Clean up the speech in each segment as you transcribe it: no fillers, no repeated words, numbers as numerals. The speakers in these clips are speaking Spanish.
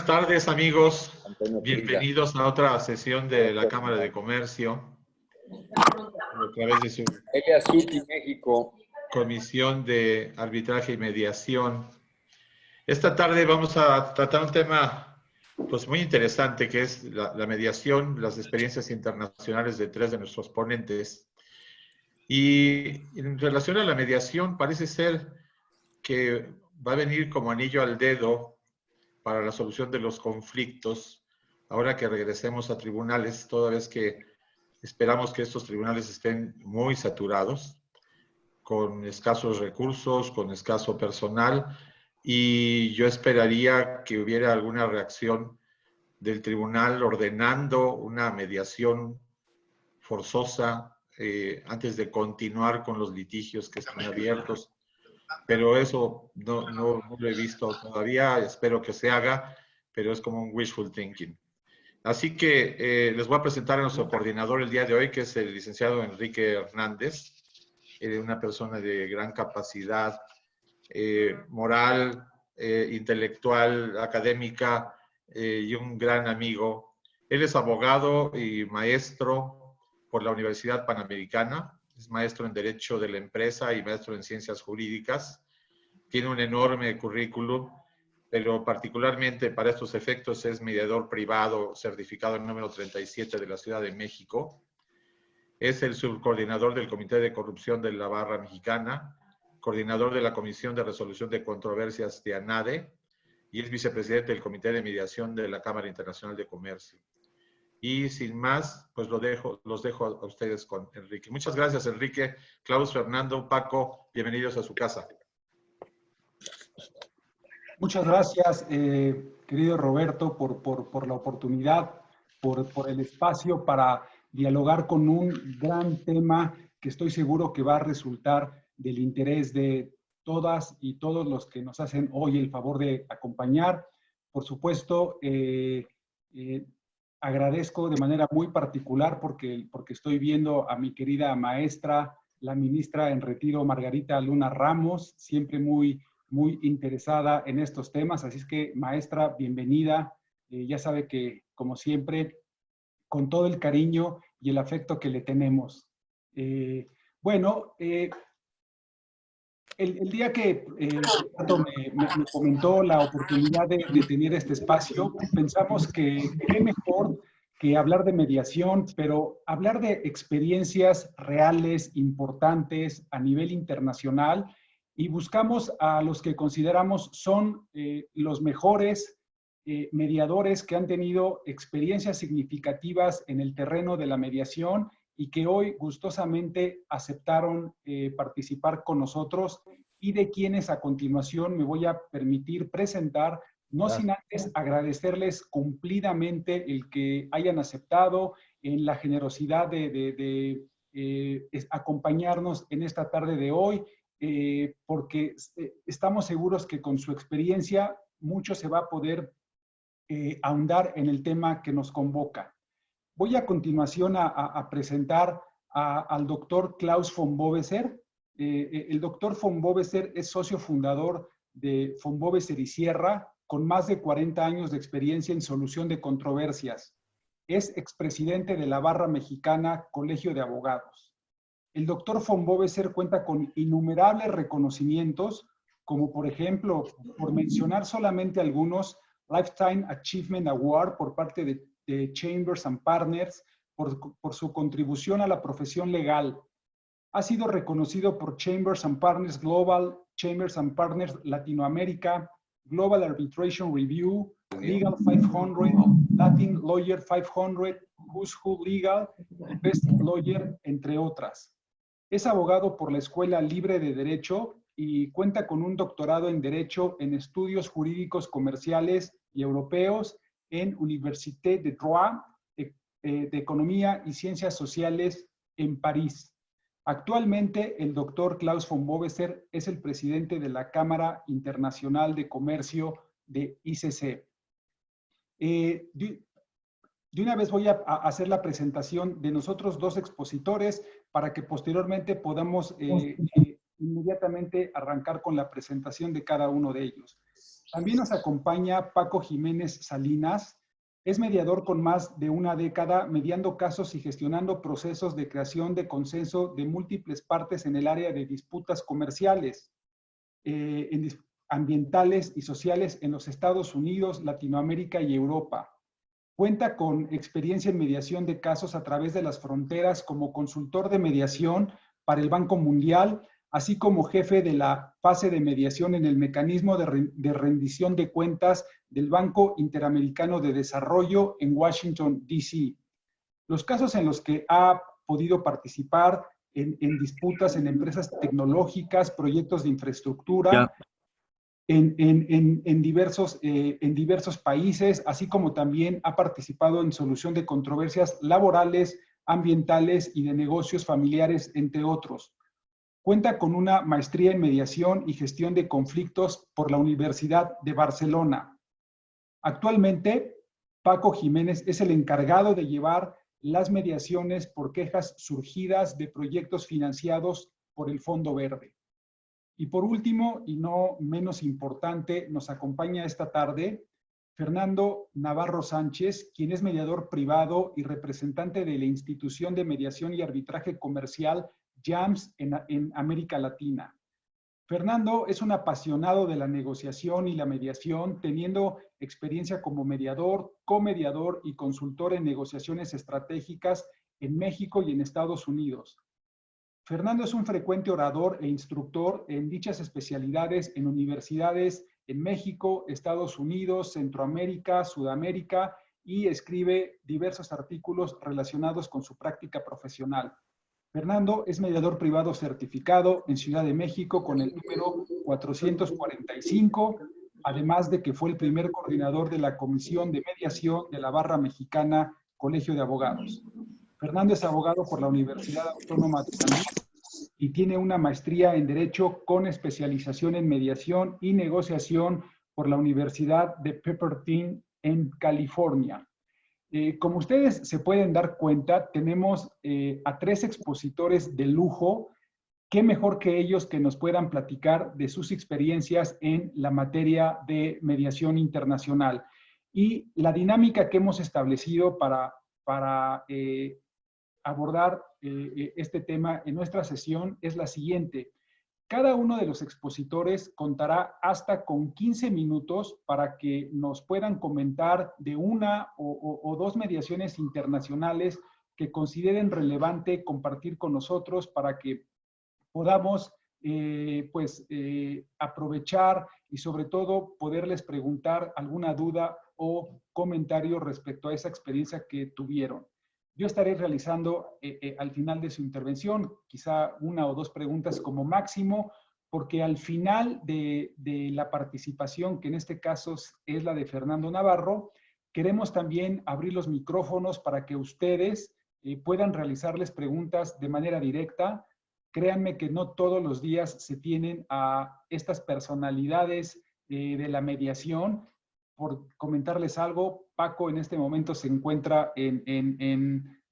tardes, amigos. Antonio Bienvenidos a otra sesión de la Cámara de Comercio a través de su Elia Suki, México. Comisión de Arbitraje y Mediación. Esta tarde vamos a tratar un tema pues, muy interesante, que es la mediación, las experiencias internacionales de tres de nuestros ponentes. Y en relación a la mediación, parece ser que va a venir como anillo al dedo para la solución de los conflictos, ahora que regresemos a tribunales, toda vez que esperamos que estos tribunales estén muy saturados, con escasos recursos, con escaso personal, y yo esperaría que hubiera alguna reacción del tribunal ordenando una mediación forzosa antes de continuar con los litigios que están abiertos. Pero eso no lo he visto todavía, espero que se haga, pero es como un wishful thinking. Así que les voy a presentar a nuestro coordinador el día de hoy, que es el licenciado Enrique Hernández, una persona de gran capacidad moral, intelectual, académica y un gran amigo. Él es abogado y maestro por la Universidad Panamericana, es maestro en Derecho de la Empresa y maestro en Ciencias Jurídicas. Tiene un enorme currículum, pero particularmente para estos efectos es mediador privado certificado en número 37 de la Ciudad de México. Es el subcoordinador del Comité de Corrupción de la Barra Mexicana, coordinador de la Comisión de Resolución de Controversias de ANADE y es vicepresidente del Comité de Mediación de la Cámara Internacional de Comercio. Y sin más, pues los dejo a ustedes con Enrique. Muchas gracias, Enrique. Klaus, Fernando, Paco, bienvenidos a su casa. Muchas gracias, querido Roberto, por la oportunidad, por el espacio para dialogar con un gran tema que estoy seguro que va a resultar del interés de todas y todos los que nos hacen hoy el favor de acompañar. Por supuesto, agradezco de manera muy particular porque estoy viendo a mi querida maestra, la ministra en retiro, Margarita Luna Ramos, siempre muy interesada en estos temas. Así es que, maestra, bienvenida. Ya sabe que, como siempre, con todo el cariño y el afecto que le tenemos. El día que me comentó la oportunidad de tener este espacio, pensamos que qué mejor que hablar de mediación, pero hablar de experiencias reales, importantes a nivel internacional, y buscamos a los que consideramos son los mejores mediadores que han tenido experiencias significativas en el terreno de la mediación y que hoy gustosamente aceptaron participar con nosotros, y de quienes a continuación me voy a permitir presentar, no sin antes agradecerles cumplidamente el que hayan aceptado, en la generosidad de acompañarnos en esta tarde de hoy, porque estamos seguros que con su experiencia mucho se va a poder ahondar en el tema que nos convoca. Voy a continuación a presentar al doctor Klaus von Boeser. El doctor von Boeser es socio fundador de von Boeser y Sierra, con más de 40 años de experiencia en solución de controversias. Es expresidente de la Barra Mexicana Colegio de Abogados. El doctor von Boeser cuenta con innumerables reconocimientos, como por ejemplo, por mencionar solamente algunos, Lifetime Achievement Award por parte de Chambers and Partners por su contribución a la profesión legal. Ha sido reconocido por Chambers and Partners Global, Chambers and Partners Latinoamérica, Global Arbitration Review, Legal 500, Latin Lawyer 500, Who's Who Legal, Best Lawyer, entre otras. Es abogado por la Escuela Libre de Derecho y cuenta con un doctorado en Derecho en Estudios Jurídicos Comerciales y Europeos en Université de Droit, de Economía y Ciencias Sociales en París. Actualmente, el doctor Klaus von Boeser es el presidente de la Cámara Internacional de Comercio de ICC. De una vez voy a hacer la presentación de nosotros dos expositores para que posteriormente podamos inmediatamente arrancar con la presentación de cada uno de ellos. También nos acompaña Paco Jiménez Salinas. Es mediador con más de una década, mediando casos y gestionando procesos de creación de consenso de múltiples partes en el área de disputas comerciales, ambientales y sociales en los Estados Unidos, Latinoamérica y Europa. Cuenta con experiencia en mediación de casos a través de las fronteras como consultor de mediación para el Banco Mundial, así como jefe de la fase de mediación en el mecanismo de rendición de cuentas del Banco Interamericano de Desarrollo en Washington, D.C. Los casos en los que ha podido participar en disputas en empresas tecnológicas, proyectos de infraestructura, en diversos países, así como también ha participado en solución de controversias laborales, ambientales y de negocios familiares, entre otros. Cuenta con una maestría en mediación y gestión de conflictos por la Universidad de Barcelona. Actualmente, Paco Jiménez es el encargado de llevar las mediaciones por quejas surgidas de proyectos financiados por el Fondo Verde. Y por último, y no menos importante, nos acompaña esta tarde Fernando Navarro Sánchez, quien es mediador privado y representante de la Institución de Mediación y Arbitraje Comercial JAMS en América Latina. Fernando es un apasionado de la negociación y la mediación, teniendo experiencia como mediador, comediador y consultor en negociaciones estratégicas en México y en Estados Unidos. Fernando es un frecuente orador e instructor en dichas especialidades en universidades en México, Estados Unidos, Centroamérica, Sudamérica y escribe diversos artículos relacionados con su práctica profesional. Fernando es mediador privado certificado en Ciudad de México con el número 445, además de que fue el primer coordinador de la Comisión de Mediación de la Barra Mexicana Colegio de Abogados. Fernando es abogado por la Universidad Autónoma de San Luis y tiene una maestría en Derecho con especialización en mediación y negociación por la Universidad de Pepperdine en California. Como ustedes se pueden dar cuenta, tenemos a 3 expositores de lujo. Qué mejor que ellos que nos puedan platicar de sus experiencias en la materia de mediación internacional. Y la dinámica que hemos establecido para abordar este tema en nuestra sesión es la siguiente. Cada uno de los expositores contará hasta con 15 minutos para que nos puedan comentar de una o 2 mediaciones internacionales que consideren relevante compartir con nosotros para que podamos aprovechar y sobre todo poderles preguntar alguna duda o comentario respecto a esa experiencia que tuvieron. Yo estaré realizando al final de su intervención quizá 1 o 2 preguntas como máximo, porque al final de la participación, que en este caso es la de Fernando Navarro, queremos también abrir los micrófonos para que ustedes puedan realizarles preguntas de manera directa. Créanme que no todos los días se tienen a estas personalidades de la mediación. Por comentarles algo, Paco en este momento se encuentra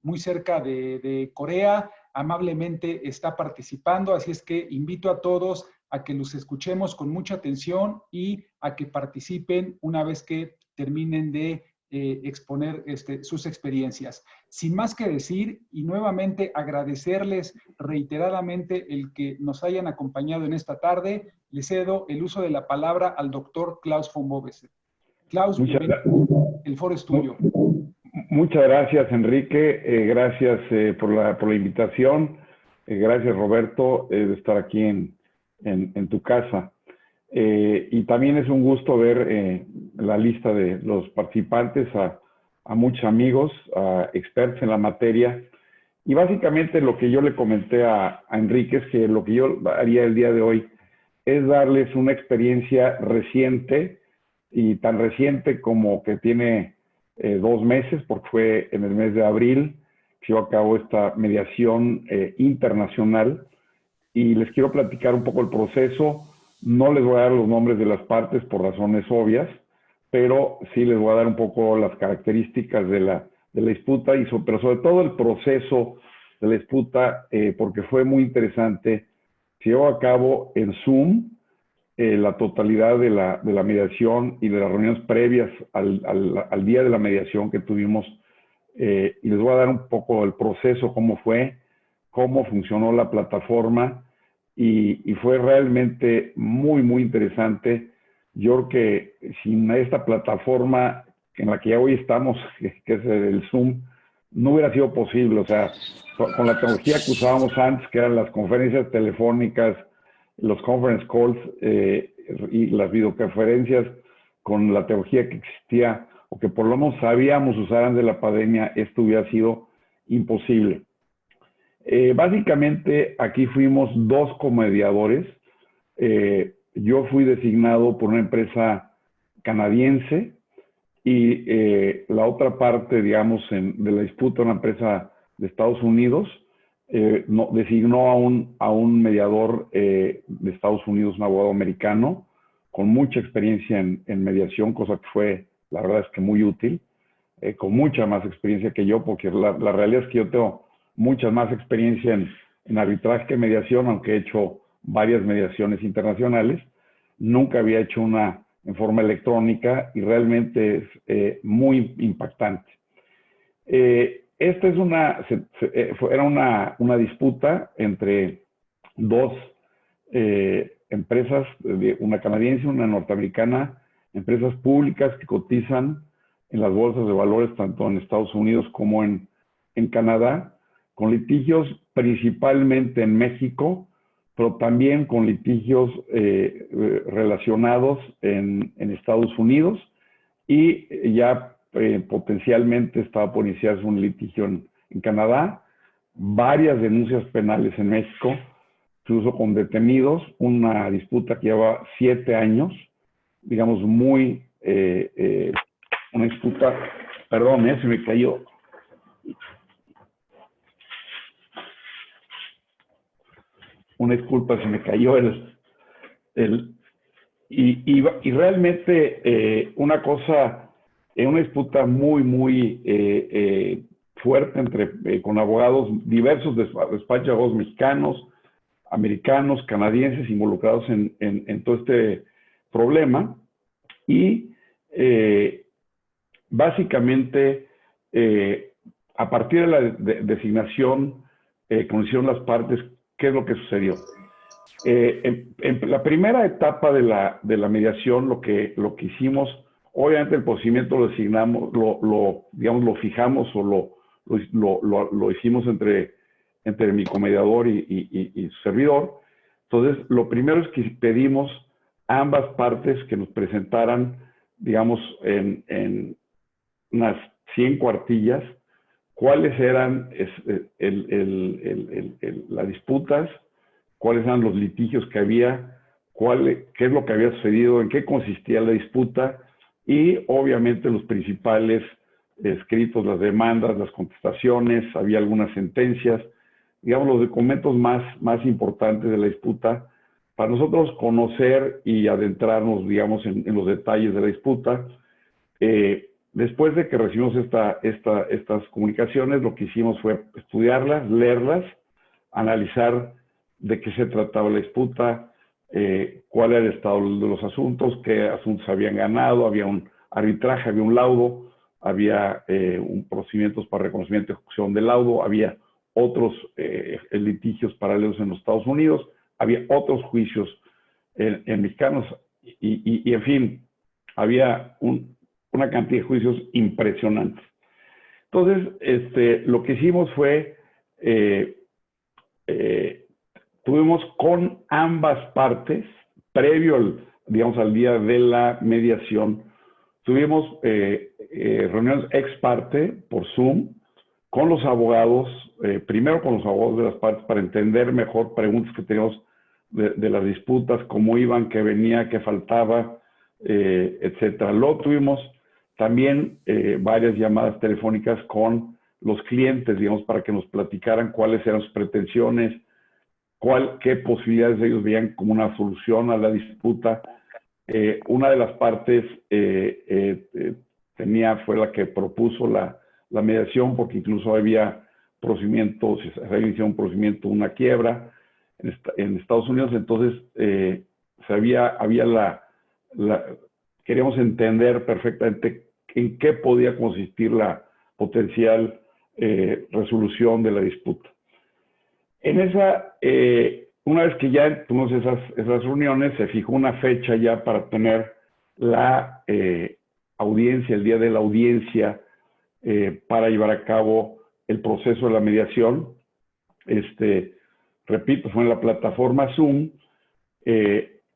muy cerca de Corea, amablemente está participando, así es que invito a todos a que los escuchemos con mucha atención y a que participen una vez que terminen de exponer sus experiencias. Sin más que decir, y nuevamente agradecerles reiteradamente el que nos hayan acompañado en esta tarde, les cedo el uso de la palabra al doctor Klaus von Bovesser. Klaus, el foro es tuyo. Muchas gracias, Enrique. Gracias por la invitación. Gracias, Roberto, de estar aquí en tu casa. Y también es un gusto ver la lista de los participantes, a muchos amigos, a expertos en la materia. Y básicamente lo que yo le comenté a Enrique es que lo que yo haría el día de hoy es darles una experiencia reciente, y tan reciente como que tiene 2 meses, porque fue en el mes de abril que llevó a cabo esta mediación internacional. Y les quiero platicar un poco el proceso. No les voy a dar los nombres de las partes por razones obvias, pero sí les voy a dar un poco las características de la disputa, pero sobre todo el proceso de la disputa, porque fue muy interesante. Se llevó a cabo en Zoom, la totalidad de la mediación y de las reuniones previas al día de la mediación que tuvimos, y les voy a dar un poco el proceso, cómo fue, cómo funcionó la plataforma, y fue realmente muy, muy interesante. Yo creo que sin esta plataforma en la que ya hoy estamos, que es el Zoom, no hubiera sido posible. O sea, con la tecnología que usábamos antes, que eran las conferencias telefónicas, los conference calls y las videoconferencias, con la tecnología que existía, o que por lo menos sabíamos usar antes de la pandemia, esto hubiera sido imposible. Básicamente, aquí fuimos 2 comediadores. Yo fui designado por una empresa canadiense y la otra parte, digamos, de la disputa, una empresa de Estados Unidos, designó a un mediador de Estados Unidos, un abogado americano, con mucha experiencia en mediación, cosa que fue, la verdad es que muy útil, con mucha más experiencia que yo, porque la realidad es que yo tengo mucha más experiencia en arbitraje que mediación, aunque he hecho varias mediaciones internacionales. Nunca había hecho una en forma electrónica y realmente es muy impactante. Esta es era una disputa entre 2 empresas, una canadiense y una norteamericana, empresas públicas que cotizan en las bolsas de valores tanto en Estados Unidos como en Canadá, con litigios principalmente en México, pero también con litigios relacionados en Estados Unidos, y ya potencialmente estaba por iniciarse un litigio en Canadá, varias denuncias penales en México, incluso con detenidos, una disputa que lleva 7 años, digamos, una disputa, perdón, se me cayó. Una disculpa, se me cayó y realmente una cosa, una disputa muy, muy fuerte con abogados, diversos despachos de abogados mexicanos, americanos, canadienses involucrados en todo este problema. Y básicamente, a partir de la designación, conocieron las partes, ¿qué es lo que sucedió? En la primera etapa de la mediación, lo que hicimos, obviamente el procedimiento lo designamos, digamos, lo fijamos o lo hicimos entre mi comediador y su servidor. Entonces, lo primero es que pedimos a ambas partes que nos presentaran, digamos, en unas 100 cuartillas, cuáles eran las disputas, cuáles eran los litigios que había, qué es lo que había sucedido, en qué consistía la disputa, y obviamente los principales escritos, las demandas, las contestaciones, había algunas sentencias, digamos, los documentos más importantes de la disputa, para nosotros conocer y adentrarnos, digamos, en los detalles de la disputa. Después de que recibimos estas comunicaciones, lo que hicimos fue estudiarlas, leerlas, analizar de qué se trataba la disputa, cuál era el estado de los asuntos, qué asuntos habían ganado, había un arbitraje, había un laudo, había un procedimientos para reconocimiento y ejecución del laudo, había otros litigios paralelos en los Estados Unidos, había otros juicios en mexicanos y en fin, había una cantidad de juicios impresionantes. Entonces, lo que hicimos fue, tuvimos con ambas partes, previo digamos, al día de la mediación, tuvimos reuniones ex parte por Zoom con los abogados, primero con los abogados de las partes para entender mejor preguntas que teníamos de las disputas, cómo iban, qué venía, qué faltaba, etcétera. Luego tuvimos también varias llamadas telefónicas con los clientes, digamos, para que nos platicaran cuáles eran sus pretensiones, qué posibilidades ellos veían como una solución a la disputa. Una de las partes fue la que propuso la mediación, porque incluso había procedimientos, se había iniciado un procedimiento, una quiebra en Estados Unidos. Entonces queríamos entender perfectamente en qué podía consistir la potencial resolución de la disputa. En esa, una vez que ya tuvimos esas reuniones, se fijó una fecha ya para tener la audiencia, el día de la audiencia, para llevar a cabo el proceso de la mediación. Repito, fue en la plataforma Zoom,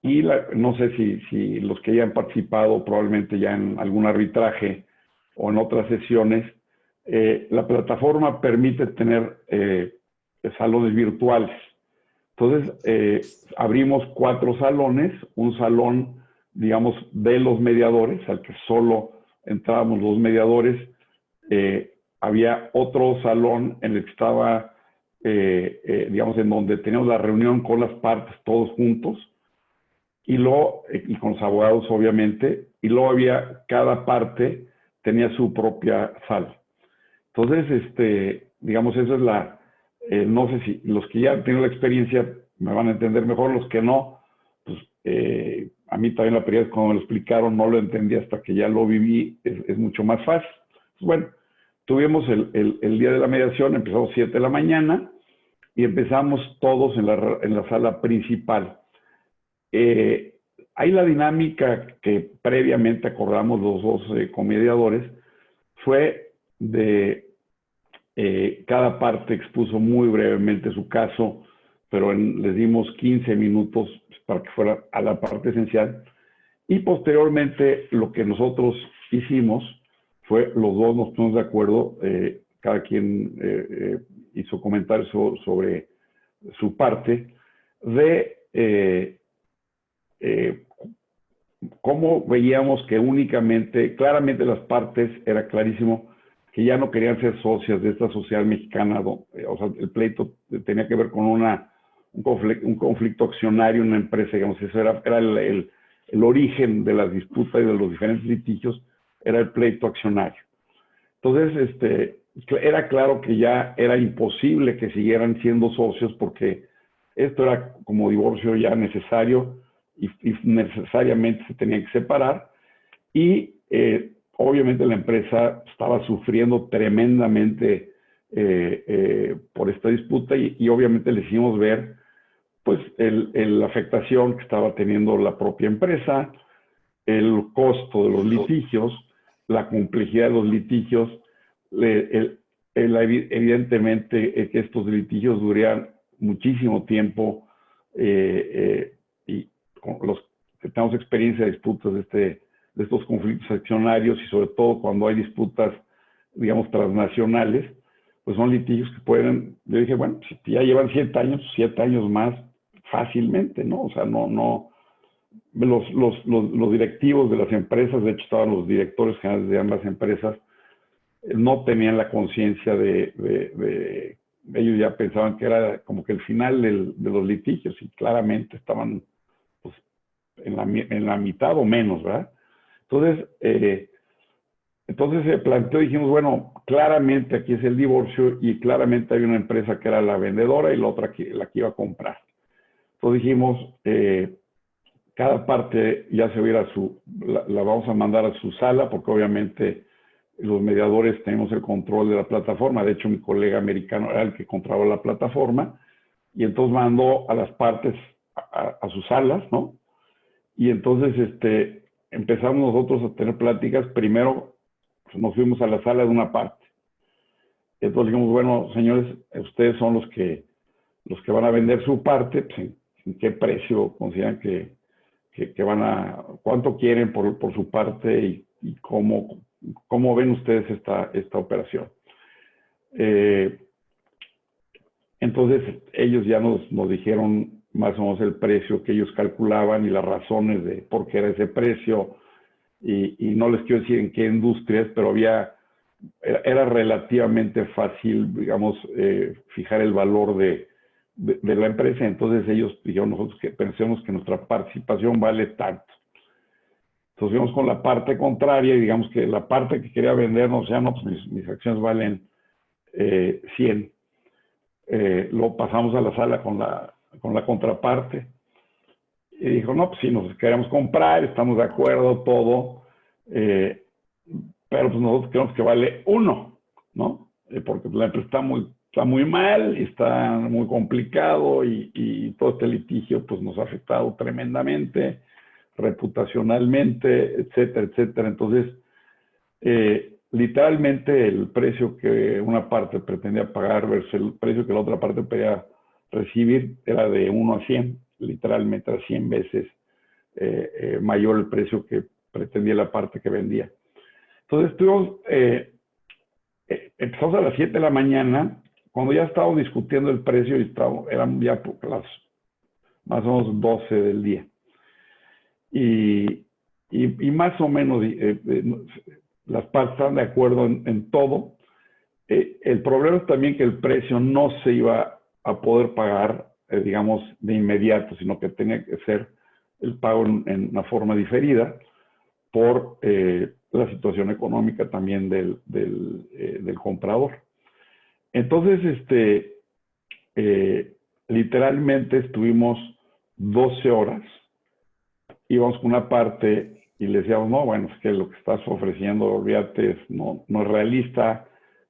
y no sé si los que ya han participado probablemente ya en algún arbitraje o en otras sesiones, la plataforma permite tener salones virtuales. Entonces, abrimos 4 salones, un salón, digamos, de los mediadores, al que solo entrábamos los mediadores. Había otro salón en el que estaba, digamos, en donde teníamos la reunión con las partes todos juntos, y con los abogados, obviamente, y luego cada parte tenía su propia sala. Entonces, digamos, esa es no sé si los que ya han tenido la experiencia me van a entender mejor, los que no, pues a mí también la primera vez cuando me lo explicaron no lo entendí hasta que ya lo viví, es mucho más fácil. Pues bueno, tuvimos el día de la mediación, empezamos 7 de la mañana y empezamos todos en la sala principal. Ahí la dinámica que previamente acordamos los dos comediadores fue de cada parte expuso muy brevemente su caso, pero les dimos 15 minutos para que fuera a la parte esencial. Y posteriormente lo que nosotros hicimos fue, los dos nos pusimos de acuerdo, cada quien hizo comentarios sobre su parte, de cómo veíamos que claramente las partes, era clarísimo que ya no querían ser socias de esta sociedad mexicana, o sea, el pleito tenía que ver con un conflicto accionario en una empresa, digamos, eso era el origen de las disputas y de los diferentes litigios, era el pleito accionario. Entonces, era claro que ya era imposible que siguieran siendo socios, porque esto era como divorcio ya necesario, y necesariamente se tenían que separar, y obviamente la empresa estaba sufriendo tremendamente por esta disputa, y obviamente le hicimos ver pues la afectación que estaba teniendo la propia empresa, el costo de los litigios, la complejidad de los litigios, evidentemente que estos litigios durarían muchísimo tiempo, y con los que tenemos experiencia de disputas de estos conflictos accionarios, y sobre todo cuando hay disputas, digamos, transnacionales, pues son litigios que pueden, yo dije, bueno, si ya llevan 7 años más fácilmente, ¿no? O sea, los directivos de las empresas, de hecho estaban los directores generales de ambas empresas, no tenían la conciencia ellos ya pensaban que era como que el final de los litigios, y claramente estaban pues, en la mitad o menos, ¿verdad? Entonces se planteó, dijimos, bueno, claramente aquí es el divorcio, y claramente hay una empresa que era la vendedora y la otra la que iba a comprar. Entonces dijimos, cada parte ya se hubiera la vamos a mandar a su sala, porque obviamente los mediadores tenemos el control de la plataforma. De hecho, mi colega americano era el que controlaba la plataforma, y entonces mandó a las partes a sus salas, ¿no? Y entonces empezamos nosotros a tener pláticas. Primero pues, nos fuimos a la sala de una parte. Entonces dijimos, bueno, señores, ustedes son los que van a vender su parte, pues, ¿en qué precio consideran que cuánto quieren por su parte, y cómo ven ustedes esta operación? Entonces ellos ya nos dijeron más o menos el precio que ellos calculaban y las razones de por qué era ese precio, y no les quiero decir en qué industrias, pero era relativamente fácil, digamos, fijar el valor de la empresa. Entonces ellos dijeron, nosotros que pensemos que nuestra participación vale tanto. Entonces fuimos con la parte contraria, y digamos que la parte que quería vendernos, o sea, no, pues mis acciones valen 100. Luego pasamos a la sala con la contraparte, Y dijo, no, pues sí, nos queremos comprar, estamos de acuerdo, todo, pero pues nosotros creemos que vale 1, ¿no? Porque la empresa está muy mal, está muy complicado y todo este litigio pues nos ha afectado tremendamente, reputacionalmente, etcétera, etcétera. Entonces, literalmente el precio que una parte pretendía pagar versus el precio que la otra parte pedía recibir era de 1 a 100, literalmente a 100 veces mayor el precio que pretendía la parte que vendía. Entonces empezamos a las 7 de la mañana, cuando ya estábamos discutiendo el precio y eran ya las más o menos 12 del día. Y más o menos las partes están de acuerdo en todo. El problema es también que el precio no se iba a poder pagar, digamos, de inmediato, sino que tenía que ser el pago en una forma diferida por la situación económica también del comprador. Entonces, literalmente estuvimos 12 horas, íbamos con una parte y le decíamos, no, bueno, es que lo que estás ofreciendo, olvídate, no es realista,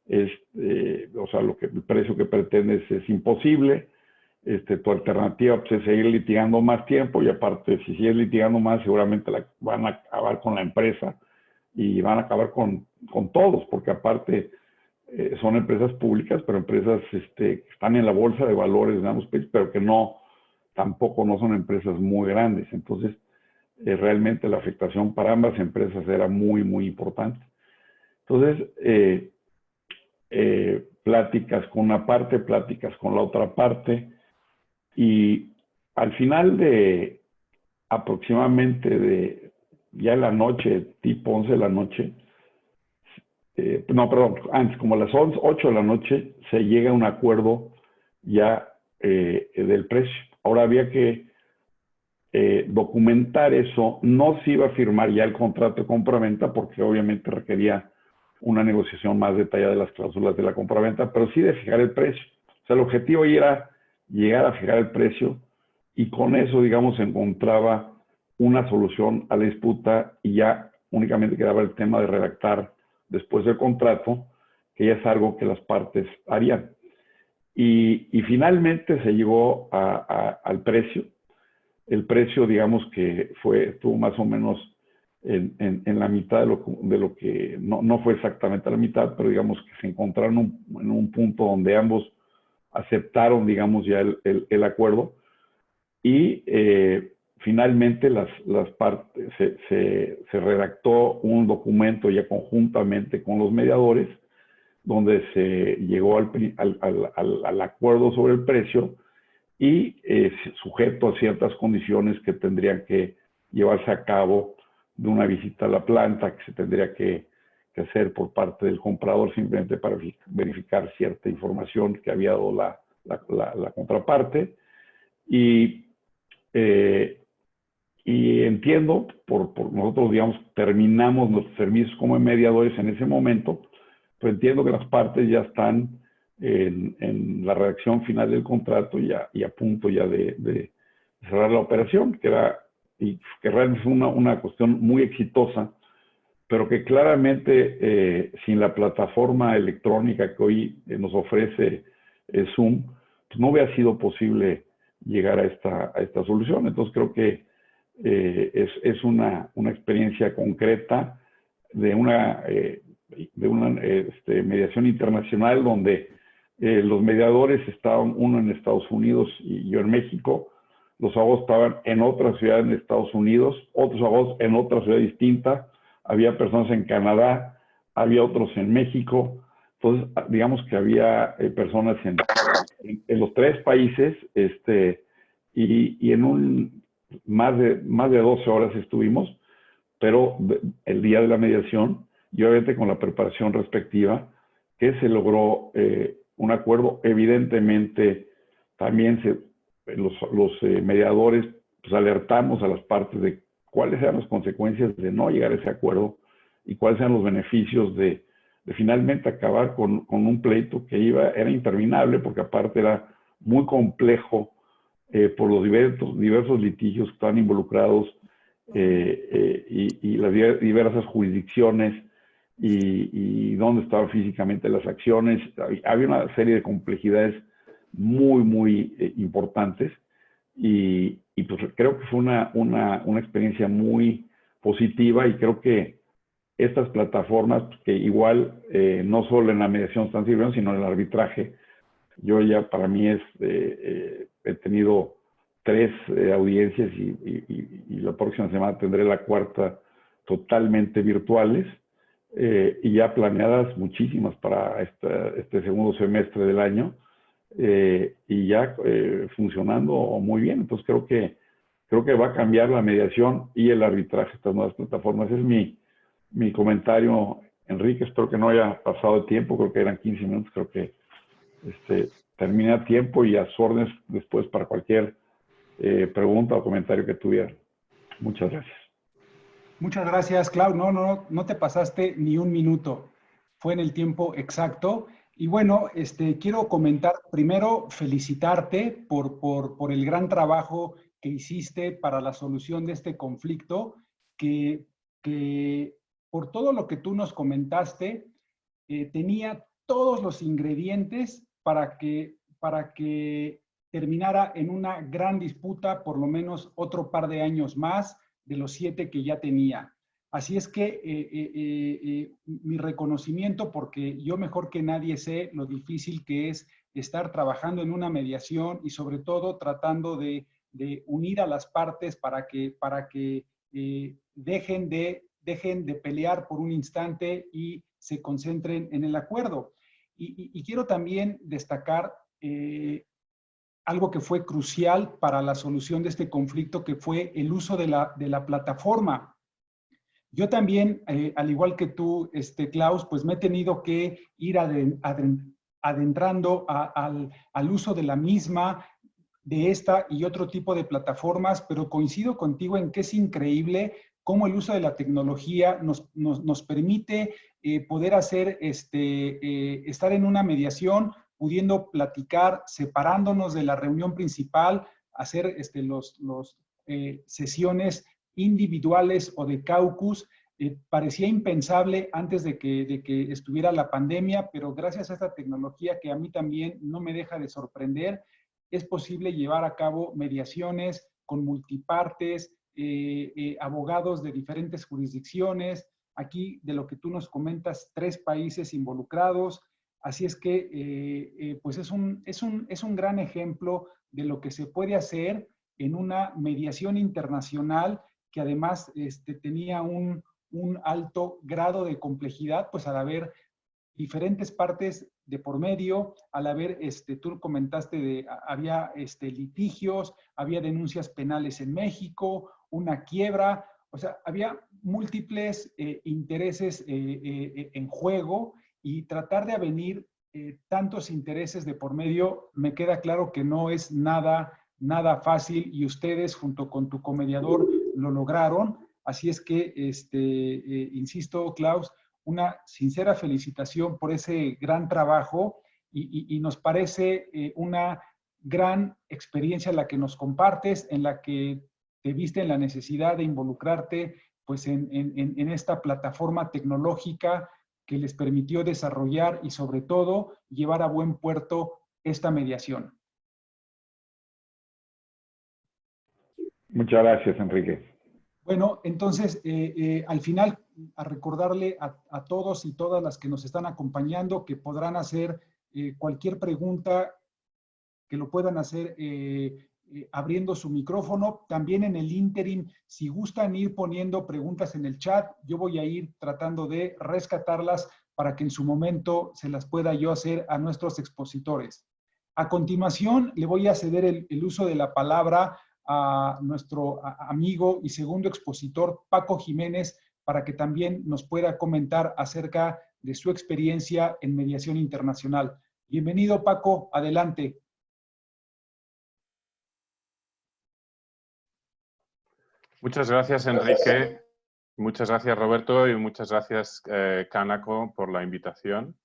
o sea, el precio que pretendes es imposible, tu alternativa pues, es seguir litigando más tiempo y aparte, si sigues litigando más, seguramente van a acabar con la empresa y van a acabar con todos, porque aparte son empresas públicas, pero empresas que están en la bolsa de valores de ambos países, pero que tampoco no son empresas muy grandes. Entonces, realmente la afectación para ambas empresas era muy, muy importante. Entonces, pláticas con una parte, pláticas con la otra parte, y al final de aproximadamente ya en la noche, tipo 11 de la noche, no, perdón, antes, como a las 8 de la noche, se llega a un acuerdo ya del precio. Ahora había que documentar eso, no se iba a firmar ya el contrato de compraventa porque obviamente requería una negociación más detallada de las cláusulas de la compraventa, pero sí de fijar el precio. O sea, el objetivo era llegar a fijar el precio y con eso, digamos, se encontraba una solución a la disputa y ya únicamente quedaba el tema de redactar después del contrato, que ya es algo que las partes harían. Y finalmente se llegó al precio. El precio, digamos que estuvo más o menos en la mitad de lo que, no fue exactamente a la mitad, pero digamos que se encontraron en un punto donde ambos aceptaron, digamos, ya el acuerdo. Y finalmente las partes, se redactó un documento ya conjuntamente con los mediadores, donde se llegó al acuerdo sobre el precio y sujeto a ciertas condiciones que tendrían que llevarse a cabo de una visita a la planta que se tendría que hacer por parte del comprador simplemente para verificar cierta información que había dado la contraparte. Y entiendo, por nosotros, digamos, terminamos nuestros servicios como mediadores en ese momento, pero entiendo que las partes ya están en la redacción final del contrato y a punto ya de cerrar la operación, que realmente fue una cuestión muy exitosa, pero que claramente sin la plataforma electrónica que hoy nos ofrece Zoom, pues no hubiera sido posible llegar a esta solución. Entonces creo que es una experiencia concreta de una mediación internacional donde los mediadores estaban, uno en Estados Unidos y yo en México. Los abogados estaban en otra ciudad en Estados Unidos, otros abogados en otra ciudad distinta. Había personas en Canadá, había otros en México. Entonces, digamos que había personas en los 3 países, y en más de 12 horas estuvimos, pero el día de la mediación, y obviamente con la preparación respectiva, que se logró un acuerdo. Evidentemente, también los mediadores pues, alertamos a las partes de cuáles eran las consecuencias de no llegar a ese acuerdo y cuáles eran los beneficios de finalmente acabar con un pleito que era interminable, porque aparte era muy complejo por los diversos litigios que están involucrados y las diversas jurisdicciones y dónde estaban físicamente las acciones. Había una serie de complejidades muy importantes y pues creo que fue una experiencia muy positiva y creo que estas plataformas que igual no solo en la mediación están sirviendo, sino en el arbitraje. Yo ya para mí he tenido 3 audiencias y la próxima semana tendré la 4ª totalmente virtuales y ya planeadas muchísimas para este segundo semestre del año y ya funcionando muy bien. Entonces creo que va a cambiar la mediación y el arbitraje estas nuevas plataformas. Es mi comentario, Enrique. Espero que no haya pasado de tiempo, creo que eran 15 minutos, creo que terminé a tiempo y a sus órdenes después para cualquier pregunta o comentario que tuvieran. Muchas gracias. Muchas gracias, Clau. No te pasaste ni un minuto. Fue en el tiempo exacto. Y bueno, quiero comentar, primero, felicitarte por el gran trabajo que hiciste para la solución de este conflicto, que por todo lo que tú nos comentaste, tenía todos los ingredientes para que terminara en una gran disputa, por lo menos otro par de años más de los 7 que ya tenía. Así es que mi reconocimiento, porque yo mejor que nadie sé lo difícil que es estar trabajando en una mediación y sobre todo tratando de unir a las partes para que dejen de pelear por un instante y se concentren en el acuerdo. Y quiero también destacar algo que fue crucial para la solución de este conflicto, que fue el uso de la plataforma. Yo también, al igual que tú, Klaus, pues me he tenido que ir adentrando al uso de la misma, de esta y otro tipo de plataformas, pero coincido contigo en que es increíble cómo el uso de la tecnología nos permite poder hacer, estar en una mediación, pudiendo platicar, separándonos de la reunión principal, hacer sesiones individuales o de caucus. Parecía impensable antes de que estuviera la pandemia, pero gracias a esta tecnología que a mí también no me deja de sorprender, es posible llevar a cabo mediaciones con multipartes, abogados de diferentes jurisdicciones. Aquí, de lo que tú nos comentas, 3 países involucrados. Así es que, pues es un gran ejemplo de lo que se puede hacer en una mediación internacional que además tenía un alto grado de complejidad, pues al haber diferentes partes de por medio, al haber, tú comentaste había litigios, había denuncias penales en México, una quiebra, o sea, había múltiples intereses en juego y tratar de avenir tantos intereses de por medio, me queda claro que no es nada fácil y ustedes junto con tu comediador lo lograron. Así es que, insisto, Klaus, una sincera felicitación por ese gran trabajo y nos parece una gran experiencia la que nos compartes, en la que te viste en la necesidad de involucrarte pues en esta plataforma tecnológica que les permitió desarrollar y sobre todo llevar a buen puerto esta mediación. Muchas gracias, Enrique. Bueno, entonces, al final, a recordarle a todos y todas las que nos están acompañando que podrán hacer cualquier pregunta, que lo puedan hacer abriendo su micrófono. También en el ínterin, si gustan ir poniendo preguntas en el chat, yo voy a ir tratando de rescatarlas para que en su momento se las pueda yo hacer a nuestros expositores. A continuación, le voy a ceder el uso de la palabra a nuestro amigo y segundo expositor, Paco Jiménez, para que también nos pueda comentar acerca de su experiencia en mediación internacional. Bienvenido, Paco, adelante. Muchas gracias, Enrique. Muchas gracias, Roberto, y muchas gracias, Kanako, por la invitación.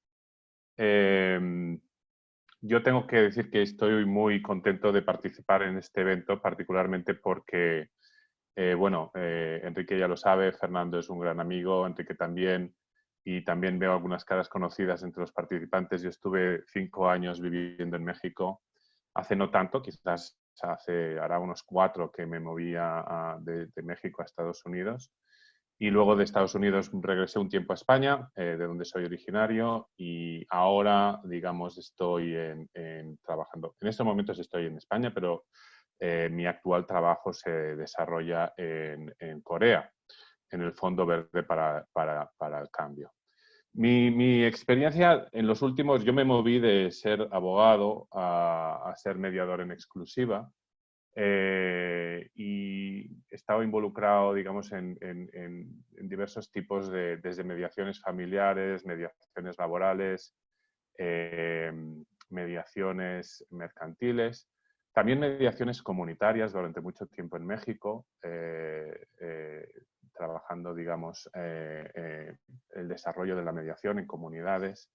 yo tengo que decir que estoy muy contento de participar en este evento, particularmente porque, bueno, Enrique ya lo sabe, Fernando es un gran amigo, Enrique también, y también veo algunas caras conocidas entre los participantes. Yo estuve 5 años viviendo en México, hace no tanto, quizás hará unos 4 que me movía de México a Estados Unidos. Y luego de Estados Unidos regresé un tiempo a España, de donde soy originario, y ahora, digamos, estoy trabajando. En estos momentos estoy en España, pero mi actual trabajo se desarrolla en Corea, en el Fondo Verde para el Cambio. Mi experiencia en los últimos, yo me moví de ser abogado a ser mediador en exclusiva. Y he estado involucrado, digamos, en diversos tipos desde mediaciones familiares, mediaciones laborales, mediaciones mercantiles, también mediaciones comunitarias durante mucho tiempo en México, trabajando, digamos, el desarrollo de la mediación en comunidades.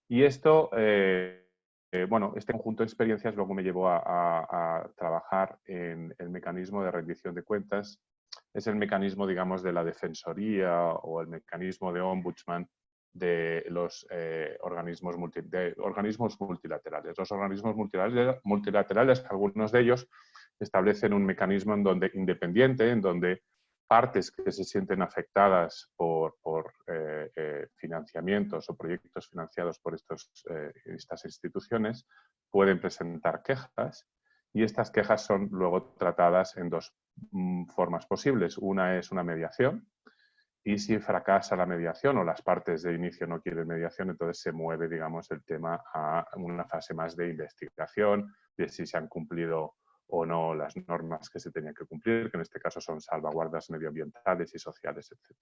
Y esto... bueno, este conjunto de experiencias luego me llevó a trabajar en el mecanismo de rendición de cuentas. Es el mecanismo, digamos, de la defensoría o el mecanismo de ombudsman de los organismos multilaterales. Los organismos multilaterales, algunos de ellos establecen un mecanismo independiente, en donde partes que se sienten afectadas por financiamientos o proyectos financiados por estas instituciones pueden presentar quejas, y estas quejas son luego tratadas en 2 formas posibles. Una es una mediación, y si fracasa la mediación o las partes de inicio no quieren mediación, entonces se mueve, digamos, el tema a una fase más de investigación, de si se han cumplido o no las normas que se tenían que cumplir, que en este caso son salvaguardas medioambientales y sociales, etc.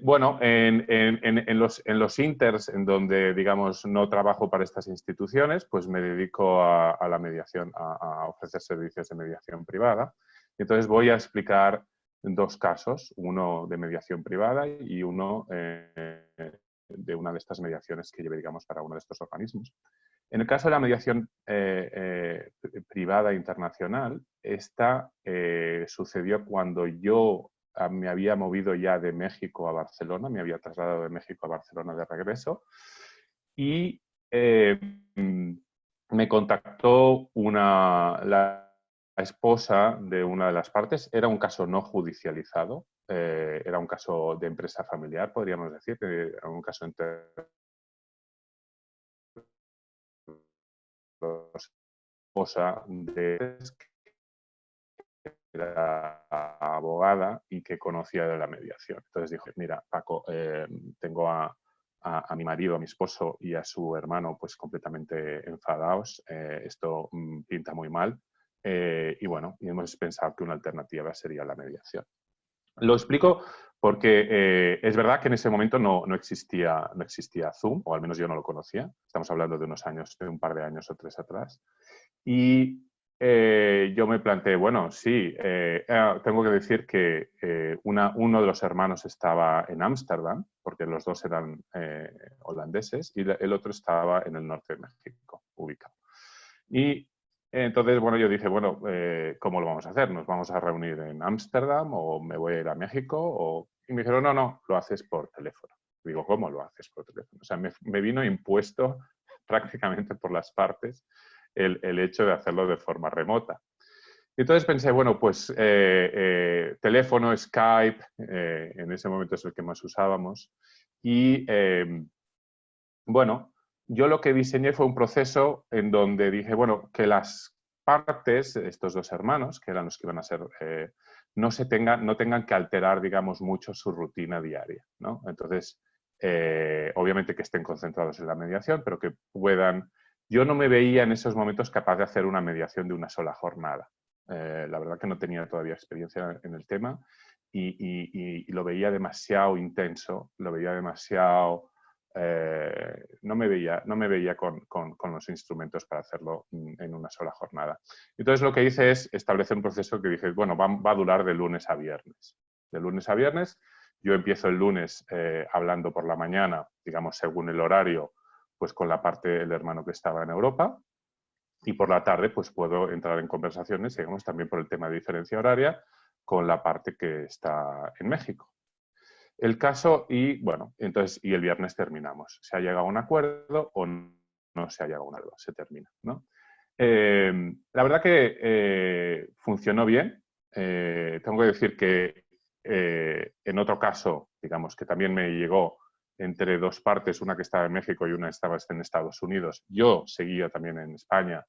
Bueno, en los inters en donde, digamos, no trabajo para estas instituciones, pues me dedico a la mediación, a ofrecer servicios de mediación privada. Entonces voy a explicar 2 casos, uno de mediación privada y uno de una de estas mediaciones que llevé, digamos, para uno de estos organismos. En el caso de la mediación privada internacional, esta sucedió cuando yo me había movido ya de México a Barcelona, me había trasladado de México a Barcelona de regreso, y me contactó la esposa de una de las partes. Era un caso no judicializado, era un caso de empresa familiar, podríamos decir, era un caso entre esposa de era abogada y que conocía de la mediación. Entonces dijo, mira, Paco, tengo a mi marido, a mi esposo y a su hermano pues completamente enfadados, esto pinta muy mal, y bueno, y hemos pensado que una alternativa sería la mediación. Lo explico porque es verdad que en ese momento no existía Zoom, o al menos yo no lo conocía. Estamos hablando de un par de años o 3 atrás. Y yo me planteé, bueno, sí, tengo que decir que uno de los hermanos estaba en Ámsterdam, porque los 2 eran holandeses, y el otro estaba en el norte de México, ubicado. Y entonces, bueno, yo dije, bueno, ¿cómo lo vamos a hacer? ¿Nos vamos a reunir en Ámsterdam o me voy a ir a México? Y me dijeron, no, lo haces por teléfono. Digo, ¿cómo lo haces por teléfono? O sea, me vino impuesto prácticamente por las partes el hecho de hacerlo de forma remota. Y entonces pensé, bueno, pues teléfono, Skype, en ese momento es el que más usábamos. Y bueno, yo lo que diseñé fue un proceso en donde dije, bueno, que las partes, estos 2 hermanos, que eran los que iban a ser, no tengan que alterar, digamos, mucho su rutina diaria, ¿no? Entonces, obviamente que estén concentrados en la mediación, pero que puedan... Yo no me veía en esos momentos capaz de hacer una mediación de una sola jornada. La verdad que no tenía todavía experiencia en el tema y lo veía demasiado intenso, lo veía demasiado... no me veía con los instrumentos para hacerlo en una sola jornada. Entonces lo que hice es establecer un proceso que dije, bueno, va a durar de lunes a viernes. De lunes a viernes, yo empiezo el lunes hablando por la mañana, digamos, según el horario, pues con la parte del hermano que estaba en Europa, y por la tarde pues puedo entrar en conversaciones, digamos, también por el tema de diferencia horaria, con la parte que está en México. El caso, y bueno, entonces, y el viernes terminamos. ¿Se ha llegado a un acuerdo o no se ha llegado a un acuerdo? Se termina, ¿no? La verdad que funcionó bien. Tengo que decir que en otro caso, digamos, que también me llegó entre dos partes, una que estaba en México y una estaba en Estados Unidos. Yo seguía también en España.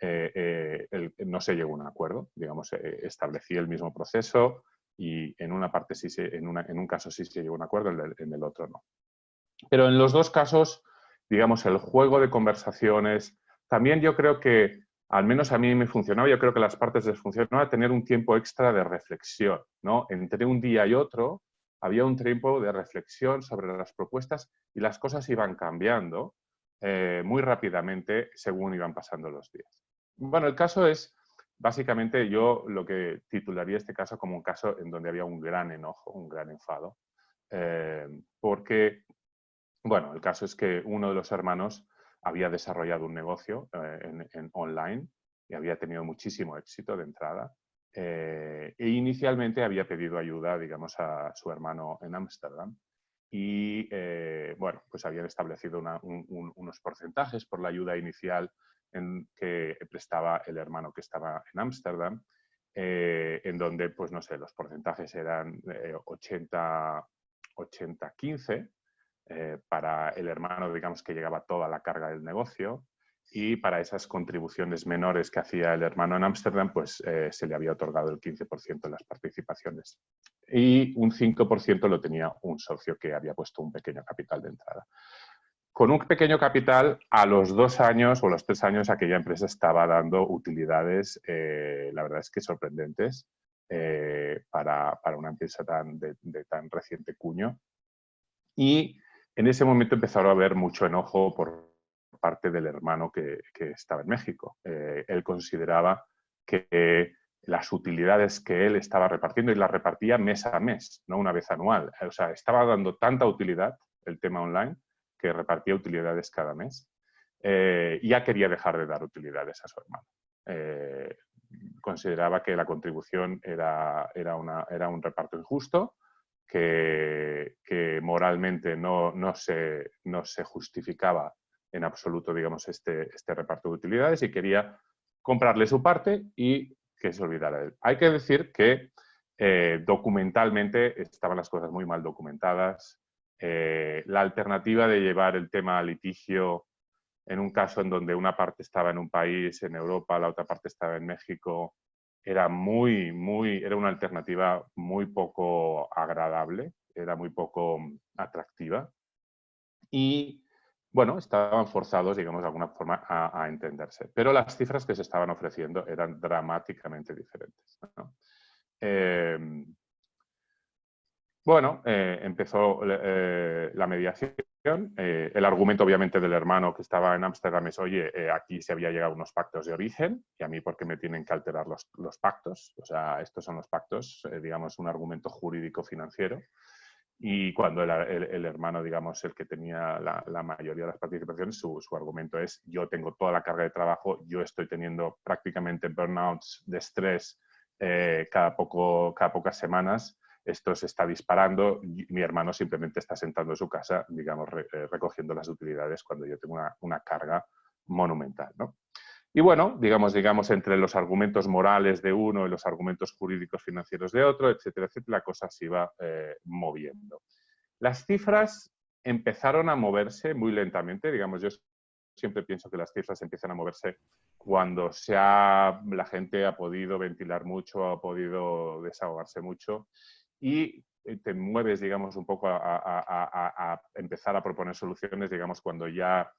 No se llegó a un acuerdo, digamos, establecí el mismo proceso y en una parte sí en un caso sí se llegó a un acuerdo, en el otro no. Pero en los dos casos, digamos, el juego de conversaciones, también yo creo que, al menos a mí me funcionaba, yo creo que a las partes les funcionaba tener un tiempo extra de reflexión, ¿no? Entre un día y otro había un tiempo de reflexión sobre las propuestas y las cosas iban cambiando muy rápidamente según iban pasando los días. Bueno, el caso es, básicamente yo lo que titularía este caso como un caso en donde había un gran enojo, un gran enfado, porque, bueno, el caso es que uno de los hermanos había desarrollado un negocio en online y había tenido muchísimo éxito de entrada. E inicialmente había pedido ayuda, digamos, a su hermano en Ámsterdam y, bueno, pues habían establecido unos porcentajes por la ayuda inicial que prestaba el hermano que estaba en Ámsterdam, en donde, pues no sé, los porcentajes eran 80-15, para el hermano, digamos, que llegaba toda la carga del negocio, y para esas contribuciones menores que hacía el hermano en Ámsterdam, pues se le había otorgado el 15% de las participaciones. Y un 5% lo tenía un socio que había puesto un pequeño capital de entrada. Con un pequeño capital, a los 2 años o los 3 años, aquella empresa estaba dando utilidades, la verdad es que sorprendentes, para una empresa de tan reciente cuño. Y en ese momento empezaron a haber mucho enojo por parte del hermano que estaba en México. Él consideraba que las utilidades que él estaba repartiendo, y las repartía mes a mes, no una vez anual. O sea, estaba dando tanta utilidad el tema online que repartía utilidades cada mes. Y ya quería dejar de dar utilidades a su hermano. Consideraba que la contribución era un reparto injusto, que moralmente no se justificaba en absoluto, digamos, este reparto de utilidades, y quería comprarle su parte y que se olvidara de él. Hay que decir que documentalmente estaban las cosas muy mal documentadas. La alternativa de llevar el tema a litigio en un caso en donde una parte estaba en un país, en Europa, la otra parte estaba en México, era una alternativa muy poco agradable, era muy poco atractiva. Y, bueno, estaban forzados, digamos, de alguna forma a entenderse. Pero las cifras que se estaban ofreciendo eran dramáticamente diferentes, ¿no? Bueno, empezó la mediación. El argumento, obviamente, del hermano que estaba en Ámsterdam es, oye, aquí se había llegado a unos pactos de origen, y a mí, ¿por qué me tienen que alterar los pactos? O sea, estos son los pactos, digamos, un argumento jurídico financiero. Y cuando el hermano, digamos, el que tenía la mayoría de las participaciones, su argumento es, yo tengo toda la carga de trabajo, yo estoy teniendo prácticamente burnouts de estrés cada pocas semanas, esto se está disparando y mi hermano simplemente está sentado en su casa, digamos, recogiendo las utilidades cuando yo tengo una carga monumental, ¿no? Y bueno, digamos, entre los argumentos morales de uno y los argumentos jurídicos financieros de otro, etcétera, etcétera, la cosa se iba moviendo. Las cifras empezaron a moverse muy lentamente, digamos, yo siempre pienso que las cifras empiezan a moverse cuando la gente ha podido ventilar mucho, ha podido desahogarse mucho, y te mueves, digamos, un poco a empezar a proponer soluciones, digamos, cuando ya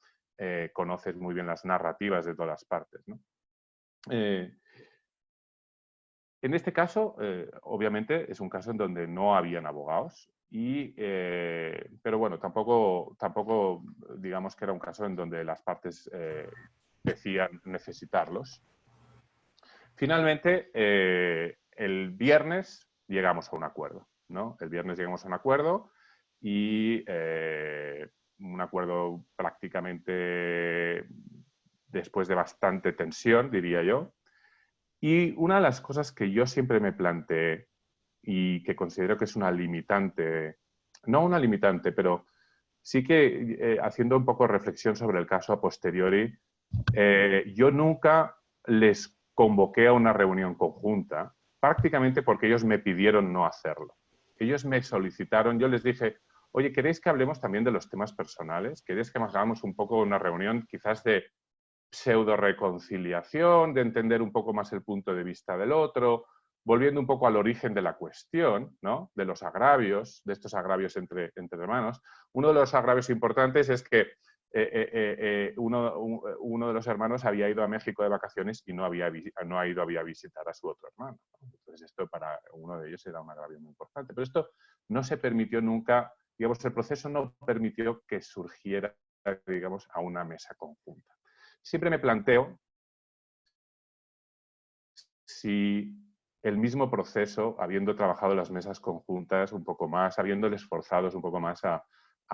conoces muy bien las narrativas de todas las partes, ¿no? En este caso, obviamente, es un caso en donde no habían abogados, pero bueno, tampoco digamos que era un caso en donde las partes decían necesitarlos. Finalmente, el viernes llegamos a un acuerdo, ¿no? El viernes llegamos a un acuerdo y un acuerdo prácticamente después de bastante tensión, diría yo. Y una de las cosas que yo siempre me planteé y que considero que es una limitante, no una limitante, pero sí que haciendo un poco de reflexión sobre el caso a posteriori, yo nunca les convoqué a una reunión conjunta, prácticamente porque ellos me pidieron no hacerlo. Ellos me solicitaron, yo les dije, oye, ¿queréis que hablemos también de los temas personales? ¿Queréis que hagamos un poco una reunión quizás de pseudo reconciliación, de entender un poco más el punto de vista del otro, volviendo un poco al origen de la cuestión, ¿no? De los agravios, de estos agravios entre hermanos? Uno de los agravios importantes es que uno de los hermanos había ido a México de vacaciones y no ha ido a visitar a su otro hermano. Entonces esto para uno de ellos era un agravio muy importante. Pero esto no se permitió nunca, digamos, el proceso no permitió que surgiera, digamos, a una mesa conjunta. Siempre me planteo si el mismo proceso, habiendo trabajado las mesas conjuntas un poco más, habiéndoles forzados un poco más a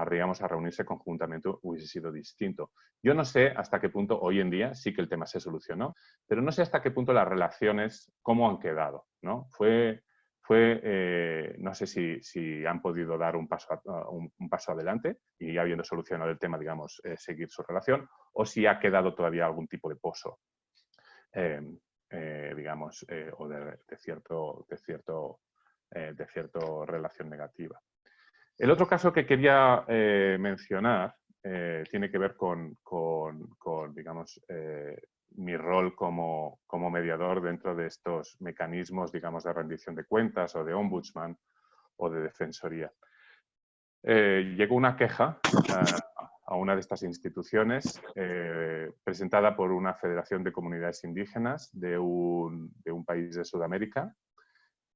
reunirse conjuntamente, hubiese sido distinto. Yo no sé hasta qué punto hoy en día sí que el tema se solucionó, pero no sé hasta qué punto las relaciones, cómo han quedado, ¿no? No sé si han podido dar un paso adelante y habiendo solucionado el tema, digamos, seguir su relación, o si ha quedado todavía algún tipo de pozo, digamos, o de cierta relación negativa. El otro caso que quería mencionar tiene que ver con digamos, mi rol como mediador dentro de estos mecanismos, digamos, de rendición de cuentas o de ombudsman o de defensoría. Llegó una queja a una de estas instituciones presentada por una federación de comunidades indígenas de un país de Sudamérica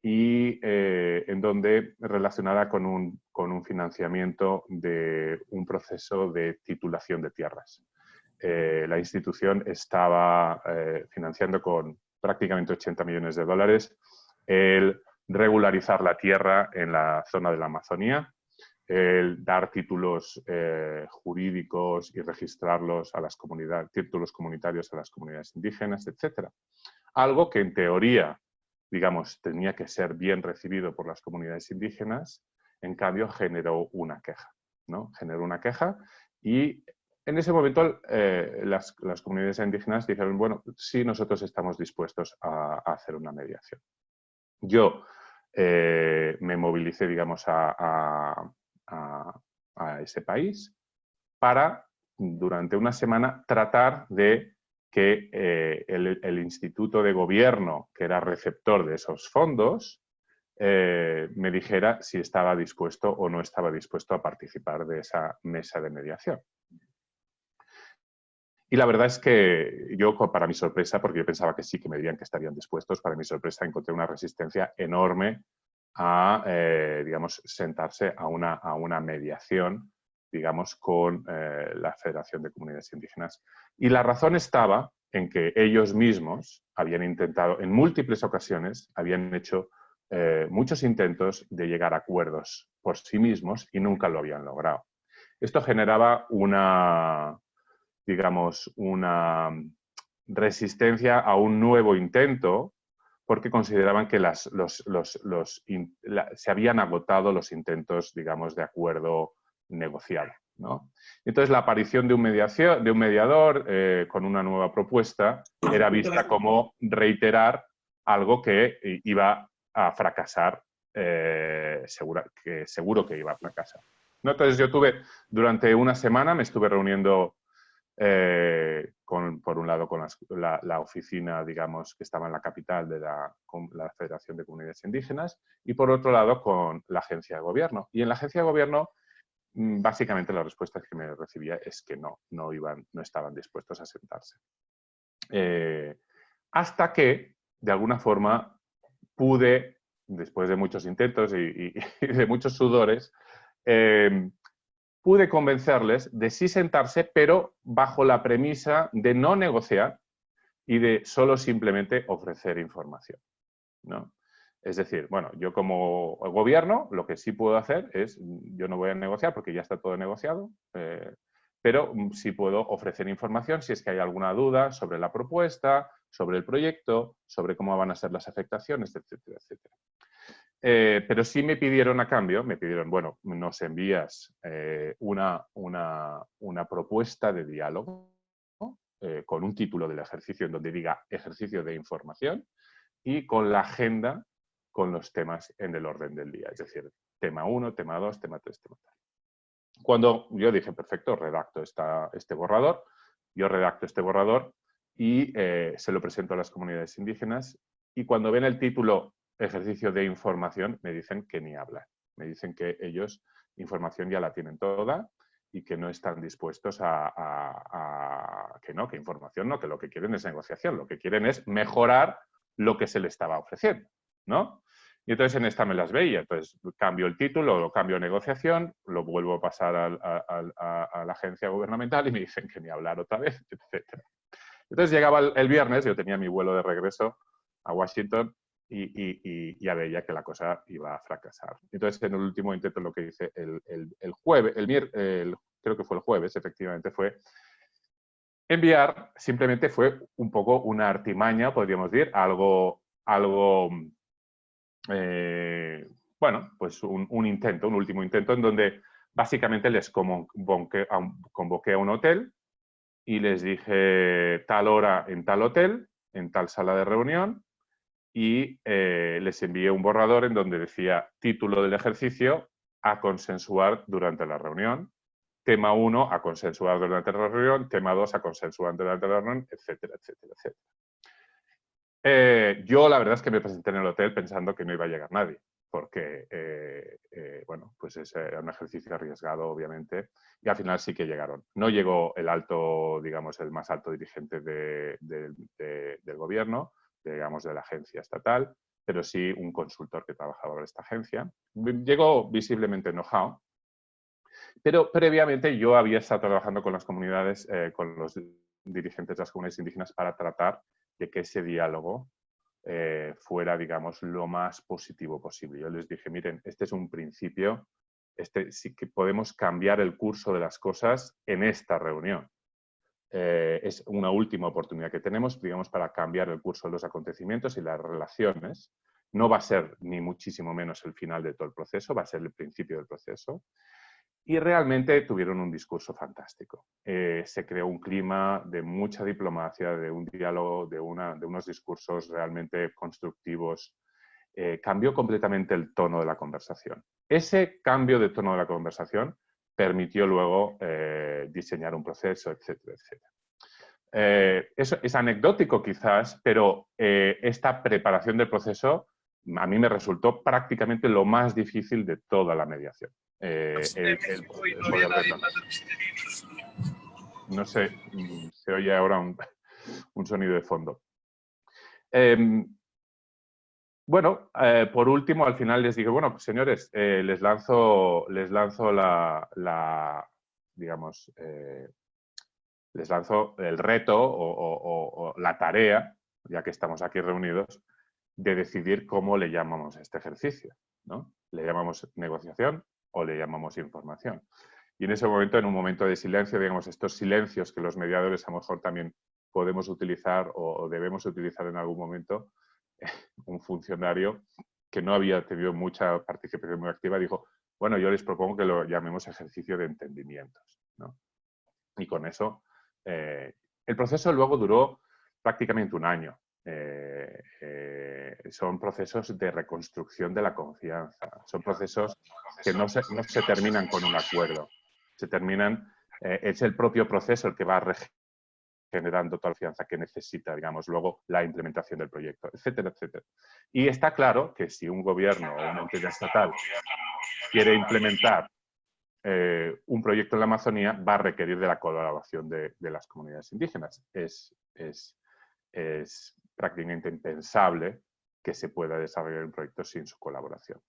y en donde relacionada con un financiamiento de un proceso de titulación de tierras. La institución estaba financiando con prácticamente 80 millones de dólares el regularizar la tierra en la zona de la Amazonía, el dar títulos jurídicos y registrarlos a las comunidades, títulos comunitarios a las comunidades indígenas, etc. Algo que en teoría, digamos, tenía que ser bien recibido por las comunidades indígenas, en cambio generó una queja, ¿no? Generó una queja y en ese momento las comunidades indígenas dijeron, bueno, sí, nosotros estamos dispuestos a hacer una mediación. Yo me movilicé, digamos, a ese país para, durante una semana, tratar de que el instituto de gobierno, que era receptor de esos fondos, me dijera si estaba dispuesto o no estaba dispuesto a participar de esa mesa de mediación. Y la verdad es que yo, para mi sorpresa, porque yo pensaba que sí, que me dirían que estarían dispuestos, para mi sorpresa encontré una resistencia enorme a, digamos, sentarse a una mediación, digamos, con la Federación de Comunidades Indígenas. Y la razón estaba en que ellos mismos habían intentado, en múltiples ocasiones, habían hecho muchos intentos de llegar a acuerdos por sí mismos y nunca lo habían logrado. Esto generaba digamos, una resistencia a un nuevo intento porque consideraban que se habían agotado los intentos, digamos, de acuerdo negociado, ¿no? Entonces, la aparición de un mediador con una nueva propuesta era vista como reiterar algo que iba a fracasar, seguro que iba a fracasar, ¿no? Entonces, yo durante una semana me estuve reuniendo por un lado con la oficina, digamos, que estaba en la capital de la Federación de Comunidades Indígenas y por otro lado con la agencia de gobierno. Y en la agencia de gobierno, básicamente las respuestas que me recibía es que no estaban dispuestos a sentarse. Hasta que, de alguna forma, pude, después de muchos intentos y de muchos sudores, pude convencerles de sí sentarse, pero bajo la premisa de no negociar y de solo simplemente ofrecer información, ¿no? Es decir, bueno, yo como gobierno lo que sí puedo hacer es, yo no voy a negociar porque ya está todo negociado, pero sí puedo ofrecer información si es que hay alguna duda sobre la propuesta, sobre el proyecto, sobre cómo van a ser las afectaciones, etcétera, etcétera. Pero sí me pidieron a cambio, me pidieron, bueno, nos envías una propuesta de diálogo, ¿no? Con un título del ejercicio en donde diga ejercicio de información y con la agenda con los temas en el orden del día, es decir, tema 1, tema 2, tema 3, tema 4. Cuando yo dije, perfecto, redacto este borrador, yo redacto este borrador y se lo presento a las comunidades indígenas y cuando ven el título ejercicio de información me dicen que ni hablan. Me dicen que ellos información ya la tienen toda y que no están dispuestos que información no, que lo que quieren es negociación, lo que quieren es mejorar lo que se le estaba ofreciendo, ¿no? Y entonces en esta me las veía. Entonces cambio el título, lo cambio a negociación, lo vuelvo a pasar a la agencia gubernamental y me dicen que ni hablar otra vez, etc. Entonces llegaba el viernes, yo tenía mi vuelo de regreso a Washington y ya veía que la cosa iba a fracasar. Entonces en el último intento lo que hice el jueves, creo que fue el jueves, efectivamente, fue enviar, simplemente fue un poco una artimaña, podríamos decir, algo bueno, pues un último intento en donde básicamente les convoqué a un hotel y les dije tal hora en tal hotel, en tal sala de reunión y les envié un borrador en donde decía título del ejercicio a consensuar durante la reunión, tema 1 a consensuar durante la reunión, tema 2 a consensuar durante la reunión, etcétera, etcétera, etcétera. Yo la verdad es que me presenté en el hotel pensando que no iba a llegar nadie, porque, bueno, pues era un ejercicio arriesgado, obviamente, y al final sí que llegaron. No llegó el alto, digamos, el más alto dirigente del gobierno, digamos, de la agencia estatal, pero sí un consultor que trabajaba para esta agencia. Llegó visiblemente enojado, pero previamente yo había estado trabajando con las comunidades, con los dirigentes de las comunidades indígenas para tratar de que ese diálogo fuera, digamos, lo más positivo posible. Yo les dije, miren, este es un principio, sí que podemos cambiar el curso de las cosas en esta reunión. Es una última oportunidad que tenemos, digamos, para cambiar el curso de los acontecimientos y las relaciones. No va a ser ni muchísimo menos el final de todo el proceso, va a ser el principio del proceso. Y realmente tuvieron un discurso fantástico. Se creó un clima de mucha diplomacia, de un diálogo, de unos discursos realmente constructivos. Cambió completamente el tono de la conversación. Ese cambio de tono de la conversación permitió luego diseñar un proceso, etcétera, etcétera. Eso es anecdótico quizás, pero esta preparación del proceso a mí me resultó prácticamente lo más difícil de toda la mediación. No sé, se oye ahora un sonido de fondo. Bueno, por último, al final les dije, bueno, pues, señores, les lanzo digamos, les lanzo el reto o la tarea, ya que estamos aquí reunidos, de decidir cómo le llamamos a este ejercicio, ¿no? ¿Le llamamos negociación o le llamamos información? Y en ese momento, en un momento de silencio, digamos, estos silencios que los mediadores a lo mejor también podemos utilizar o debemos utilizar en algún momento, un funcionario que no había tenido mucha participación muy activa dijo, bueno, yo les propongo que lo llamemos ejercicio de entendimientos, ¿no? Y con eso, el proceso luego duró prácticamente un año. Son procesos de reconstrucción de la confianza. Son procesos que no se terminan con un acuerdo. Se terminan, es el propio proceso el que va generando toda la confianza que necesita, digamos, luego la implementación del proyecto, etcétera, etcétera. Y está claro que si un gobierno o una entidad estatal quiere implementar un proyecto en la Amazonía, va a requerir de la colaboración de las comunidades indígenas. Es prácticamente impensable que se pueda desarrollar un proyecto sin su colaboración.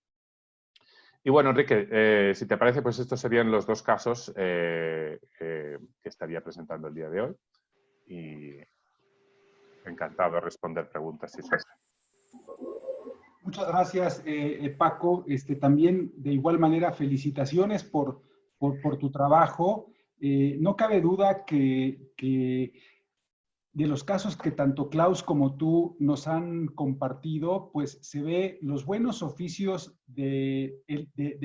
Y bueno, Enrique, si te parece, pues estos serían los dos casos que estaría presentando el día de hoy. Y encantado de responder preguntas si surgen. Muchas gracias, Paco. También, de igual manera, felicitaciones por tu trabajo. No cabe duda que de los casos que tanto Klaus como tú nos han compartido, pues se ve los buenos oficios de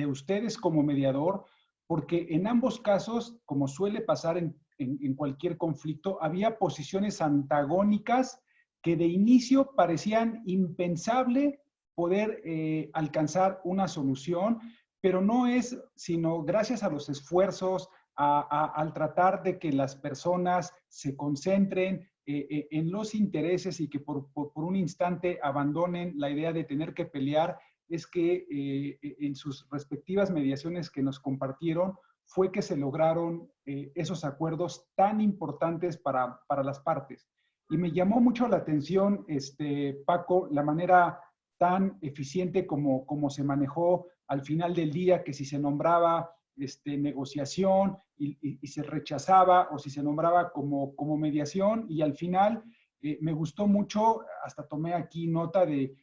ustedes como mediador, porque en ambos casos, como suele pasar en cualquier conflicto, había posiciones antagónicas que de inicio parecían impensable poder alcanzar una solución, pero no es sino gracias a los esfuerzos, al tratar de que las personas se concentren en los intereses y que por un instante abandonen la idea de tener que pelear, es que en sus respectivas mediaciones que nos compartieron, fue que se lograron esos acuerdos tan importantes para las partes. Y me llamó mucho la atención, Paco, la manera tan eficiente como se manejó al final del día, que si se nombraba negociación y se rechazaba, o si se nombraba como mediación, y al final me gustó mucho, hasta tomé aquí nota de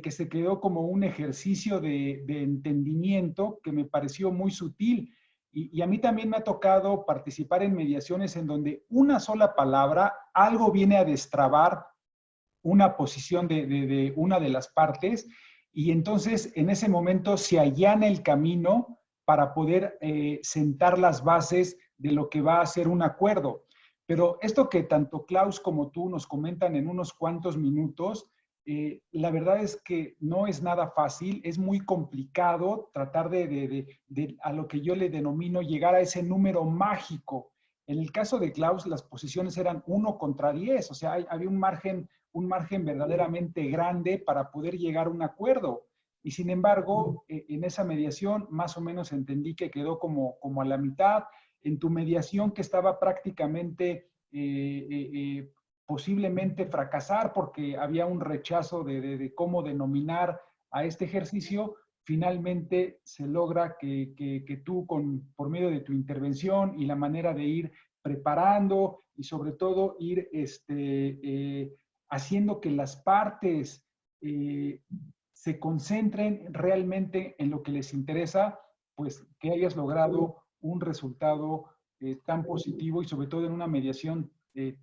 que se quedó como un ejercicio de entendimiento que me pareció muy sutil. Y a mí también me ha tocado participar en mediaciones en donde una sola palabra, algo viene a destrabar una posición de una de las partes, y entonces en ese momento se allana el camino para poder sentar las bases de lo que va a ser un acuerdo. Pero esto que tanto Klaus como tú nos comentan en unos cuantos minutos, la verdad es que no es nada fácil, es muy complicado tratar de a lo que yo le denomino llegar a ese número mágico. En el caso de Klaus, las posiciones eran 1 contra 10, o sea, había un margen verdaderamente grande para poder llegar a un acuerdo. Y sin embargo, en esa mediación más o menos entendí que quedó como a la mitad. En tu mediación, que estaba prácticamente posiblemente fracasar porque había un rechazo de cómo denominar a este ejercicio, finalmente se logra que tú, por medio de tu intervención y la manera de ir preparando y sobre todo ir haciendo que las partes se concentren realmente en lo que les interesa, pues que hayas logrado un resultado tan positivo, y sobre todo en una mediación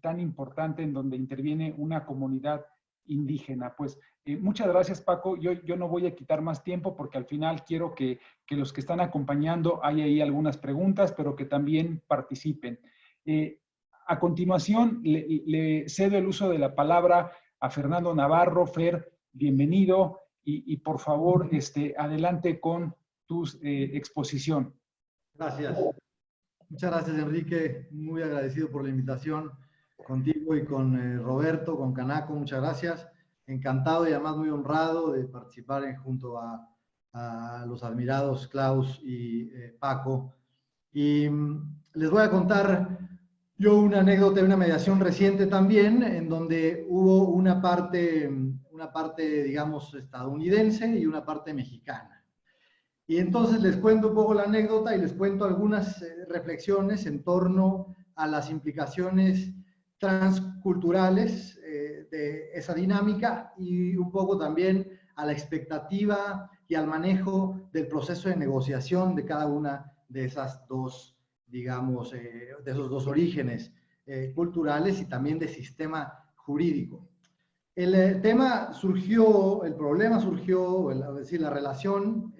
tan importante en donde interviene una comunidad indígena. Pues muchas gracias, Paco. Yo no voy a quitar más tiempo porque al final quiero que los que están acompañando, hay ahí algunas preguntas, pero que también participen. A continuación, le cedo el uso de la palabra a Fernando Navarro. Fer, bienvenido, y por favor, adelante con tu exposición. Gracias. Muchas gracias, Enrique. Muy agradecido por la invitación contigo y con Roberto, con Canaco. Muchas gracias. Encantado y además muy honrado de participar junto a los admirados Klaus y Paco. Y les voy a contar yo una anécdota de una mediación reciente también, en donde hubo una parte, digamos, estadounidense y una parte mexicana. Y entonces les cuento un poco la anécdota y les cuento algunas reflexiones en torno a las implicaciones transculturales de esa dinámica, y un poco también a la expectativa y al manejo del proceso de negociación de cada una de esas dos, digamos, de esos dos orígenes culturales y también de sistema jurídico. El problema surgió, es decir, la relación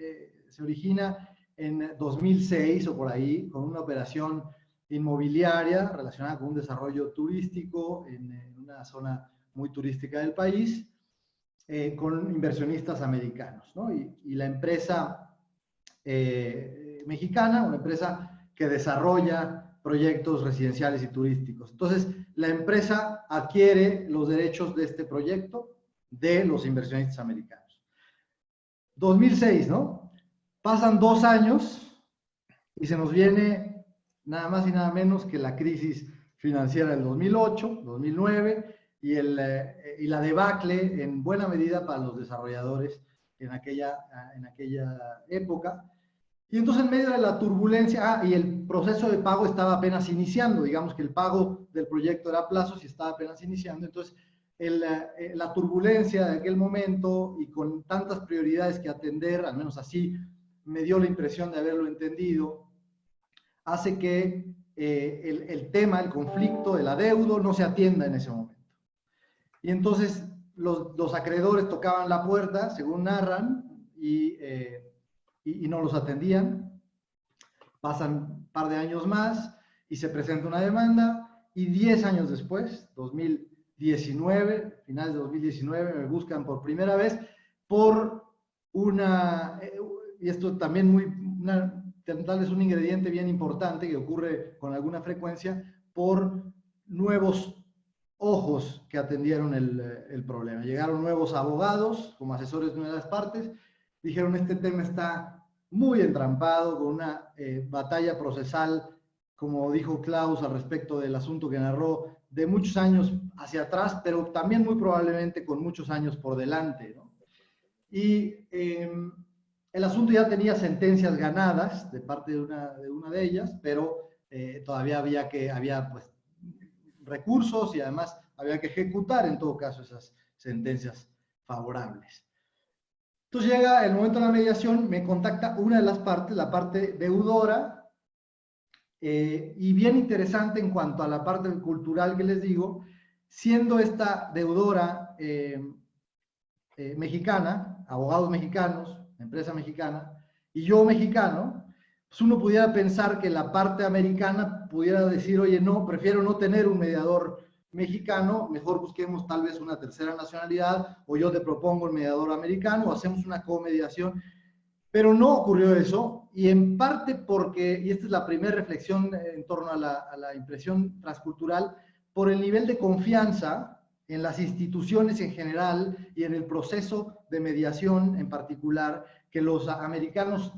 se origina en 2006 o por ahí, con una operación inmobiliaria relacionada con un desarrollo turístico en una zona muy turística del país, con inversionistas americanos, ¿no? Y la empresa mexicana, una empresa que desarrolla proyectos residenciales y turísticos. Entonces, la empresa adquiere los derechos de este proyecto de los inversionistas americanos. 2006, ¿no? Pasan 2 años y se nos viene nada más y nada menos que la crisis financiera del 2008, 2009 y la debacle en buena medida para los desarrolladores en aquella época. Y entonces, en medio de la turbulencia, y el proceso de pago estaba apenas iniciando, digamos que el pago del proyecto era a plazos y estaba apenas iniciando, entonces la turbulencia de aquel momento y con tantas prioridades que atender, al menos así me dio la impresión de haberlo entendido, hace que el tema, el conflicto, el adeudo no se atienda en ese momento. Y entonces los acreedores tocaban la puerta, según narran, y no los atendían. Pasan un par de años más y se presenta una demanda, y 10 años después, 2019, finales de 2019, me buscan por primera vez por y esto también tal vez un ingrediente bien importante que ocurre con alguna frecuencia, por nuevos ojos que atendieron el problema. Llegaron nuevos abogados como asesores de una de las partes, dijeron este tema está muy entrampado, con una batalla procesal, como dijo Klaus al respecto del asunto que narró, de muchos años hacia atrás, pero también muy probablemente con muchos años por delante, ¿no? Y el asunto ya tenía sentencias ganadas de parte de una de ellas, pero todavía había pues, recursos y además había que ejecutar en todo caso esas sentencias favorables. Entonces llega el momento de la mediación, me contacta una de las partes, la parte deudora, y bien interesante en cuanto a la parte cultural que les digo, siendo esta deudora mexicana, abogados mexicanos, empresa mexicana, y yo mexicano, pues uno pudiera pensar que la parte americana pudiera decir, oye, no, prefiero no tener un mediador mexicano, mejor busquemos tal vez una tercera nacionalidad, o yo te propongo el mediador americano, o hacemos una comediación. Pero no ocurrió eso, y en parte porque, y esta es la primera reflexión en torno a la impresión transcultural, por el nivel de confianza en las instituciones en general y en el proceso de mediación en particular que los americanos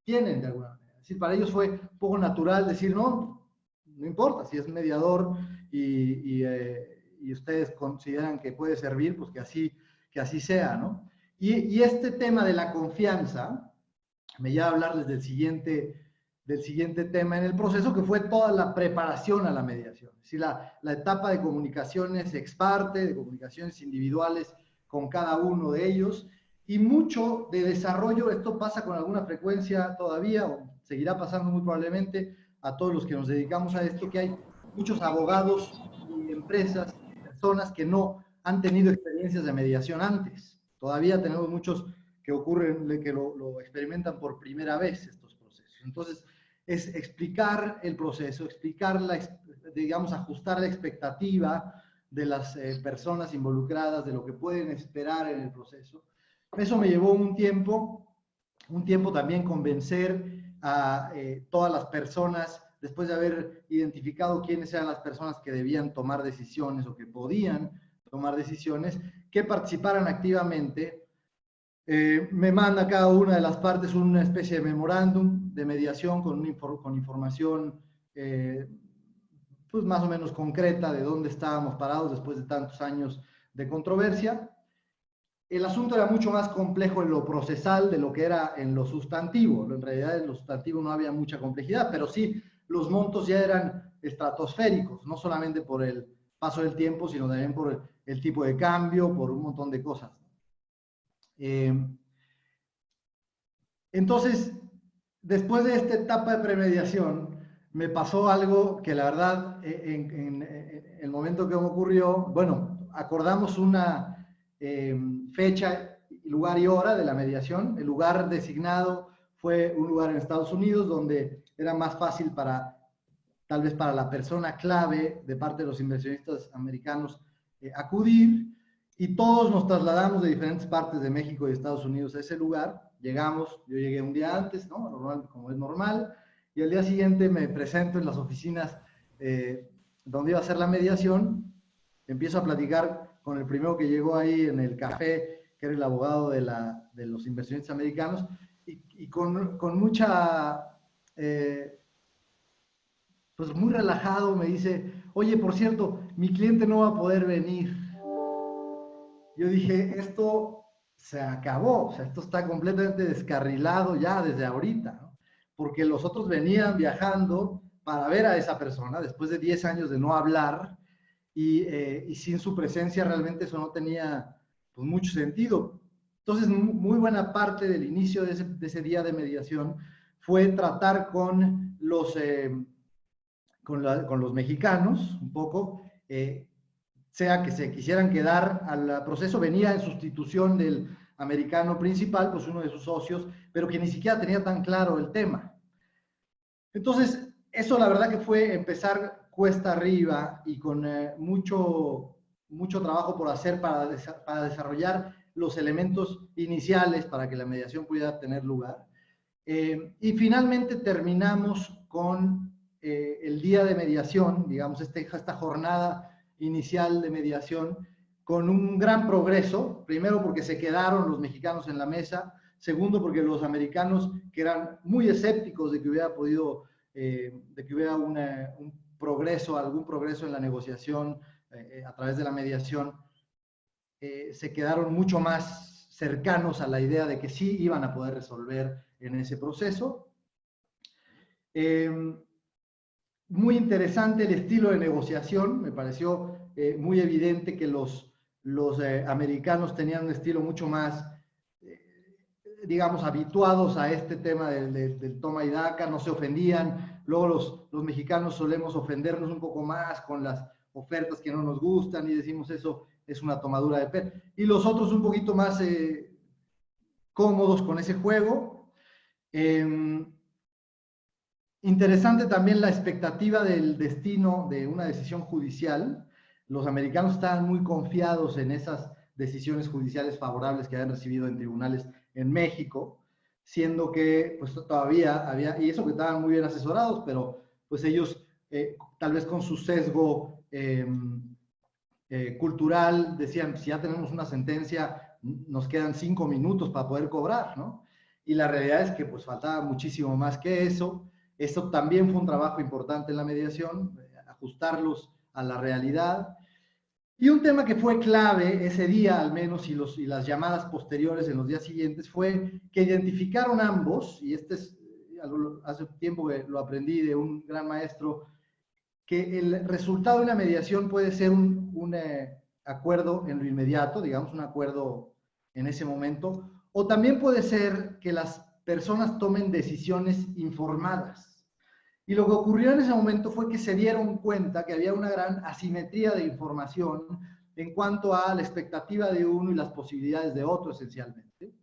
tienen de alguna manera. Es decir, para ellos fue un poco natural decir, no importa, si es mediador y ustedes consideran que puede servir, pues que así sea, ¿no? Y este tema de la confianza me lleva a hablarles del siguiente tema en el proceso, que fue toda la preparación a la mediación. Es decir, la etapa de comunicaciones ex parte, de comunicaciones individuales con cada uno de ellos, y mucho de desarrollo. Esto pasa con alguna frecuencia todavía, o seguirá pasando muy probablemente a todos los que nos dedicamos a esto, que hay muchos abogados y empresas, personas que no han tenido experiencias de mediación antes. Todavía tenemos muchos que ocurren, que lo experimentan por primera vez estos procesos. Entonces, es explicar el proceso, digamos, ajustar la expectativa de las personas involucradas, de lo que pueden esperar en el proceso. Eso me llevó un tiempo también convencer a todas las personas, después de haber identificado quiénes eran las personas que debían tomar decisiones o que podían tomar decisiones, que participaran activamente. Me manda cada una de las partes una especie de memorándum de mediación con información pues más o menos concreta de dónde estábamos parados después de tantos años de controversia. El asunto era mucho más complejo en lo procesal de lo que era en lo sustantivo. En realidad en lo sustantivo no había mucha complejidad, pero sí los montos ya eran estratosféricos, no solamente por el paso del tiempo, sino también por el tipo de cambio, por un montón de cosas. Entonces, después de esta etapa de premediación, me pasó algo que la verdad, en el momento que me ocurrió, bueno, acordamos una fecha, lugar y hora de la mediación. El lugar designado fue un lugar en Estados Unidos donde era más fácil tal vez para la persona clave de parte de los inversionistas americanos acudir. Y todos nos trasladamos de diferentes partes de México y Estados Unidos a ese lugar. Llegamos, yo llegué un día antes, ¿no? Normal, como es normal, y al día siguiente me presento en las oficinas donde iba a hacer la mediación. Empiezo a platicar con el primero que llegó ahí en el café, que era el abogado de los inversionistas americanos, y con mucha, pues muy relajado me dice, oye, por cierto, mi cliente no va a poder venir. Yo dije, esto se acabó, o sea, esto está completamente descarrilado ya desde ahorita, ¿no? Porque los otros venían viajando para ver a esa persona después de 10 años de no hablar, y sin su presencia realmente eso no tenía pues, mucho sentido. Entonces, muy buena parte del inicio de ese día de mediación fue tratar con los mexicanos, un poco, sea que se quisieran quedar al proceso, venía en sustitución del americano principal, pues uno de sus socios, pero que ni siquiera tenía tan claro el tema. Entonces, eso la verdad que fue empezar cuesta arriba y con mucho trabajo por hacer para desarrollar los elementos iniciales para que la mediación pudiera tener lugar. Y finalmente terminamos con el día de mediación, digamos, esta jornada inicial de mediación, con un gran progreso, primero porque se quedaron los mexicanos en la mesa, segundo porque los americanos, que eran muy escépticos de que hubiera podido, de que hubiera un progreso, algún progreso en la negociación a través de la mediación, se quedaron mucho más cercanos a la idea de que sí iban a poder resolver en ese proceso. Muy interesante el estilo de negociación, me pareció muy evidente que los americanos tenían un estilo mucho más, digamos, habituados a este tema del toma y daca, no se ofendían. Luego los mexicanos solemos ofendernos un poco más con las ofertas que no nos gustan y decimos eso es una tomadura de pelo. Y los otros un poquito más cómodos con ese juego. Interesante también la expectativa del destino de una decisión judicial. Los americanos estaban muy confiados en esas decisiones judiciales favorables que habían recibido en tribunales en México, siendo que pues todavía había, y eso que estaban muy bien asesorados, pero pues ellos tal vez con su sesgo cultural decían, si ya tenemos una sentencia, nos quedan 5 minutos para poder cobrar, ¿no? Y la realidad es que pues faltaba muchísimo más que eso. Esto también fue un trabajo importante en la mediación, ajustarlos a la realidad. Y un tema que fue clave ese día, al menos, y las llamadas posteriores en los días siguientes, fue que identificaron ambos, y hace tiempo que lo aprendí de un gran maestro, que el resultado de una mediación puede ser un acuerdo en lo inmediato, digamos, un acuerdo en ese momento, o también puede ser que las personas tomen decisiones informadas. Y lo que ocurrió en ese momento fue que se dieron cuenta que había una gran asimetría de información en cuanto a la expectativa de uno y las posibilidades de otro, esencialmente.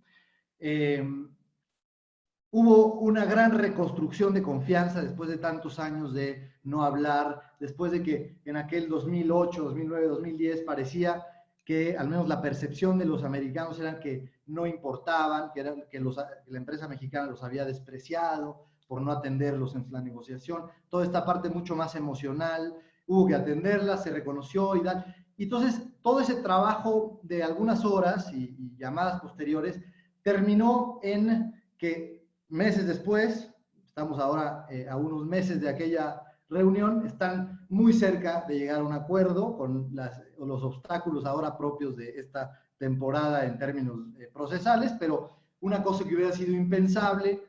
Hubo una gran reconstrucción de confianza después de tantos años de no hablar, después de que en aquel 2008, 2009, 2010 parecía que al menos la percepción de los americanos era que no importaban, que la empresa mexicana los había despreciado por no atenderlos en la negociación. Toda esta parte mucho más emocional, hubo que atenderla, se reconoció y tal. Y entonces, todo ese trabajo de algunas horas y llamadas posteriores terminó en que meses después, estamos ahora a unos meses de aquella reunión, están muy cerca de llegar a un acuerdo con los obstáculos ahora propios de esta temporada en términos procesales, pero una cosa que hubiera sido impensable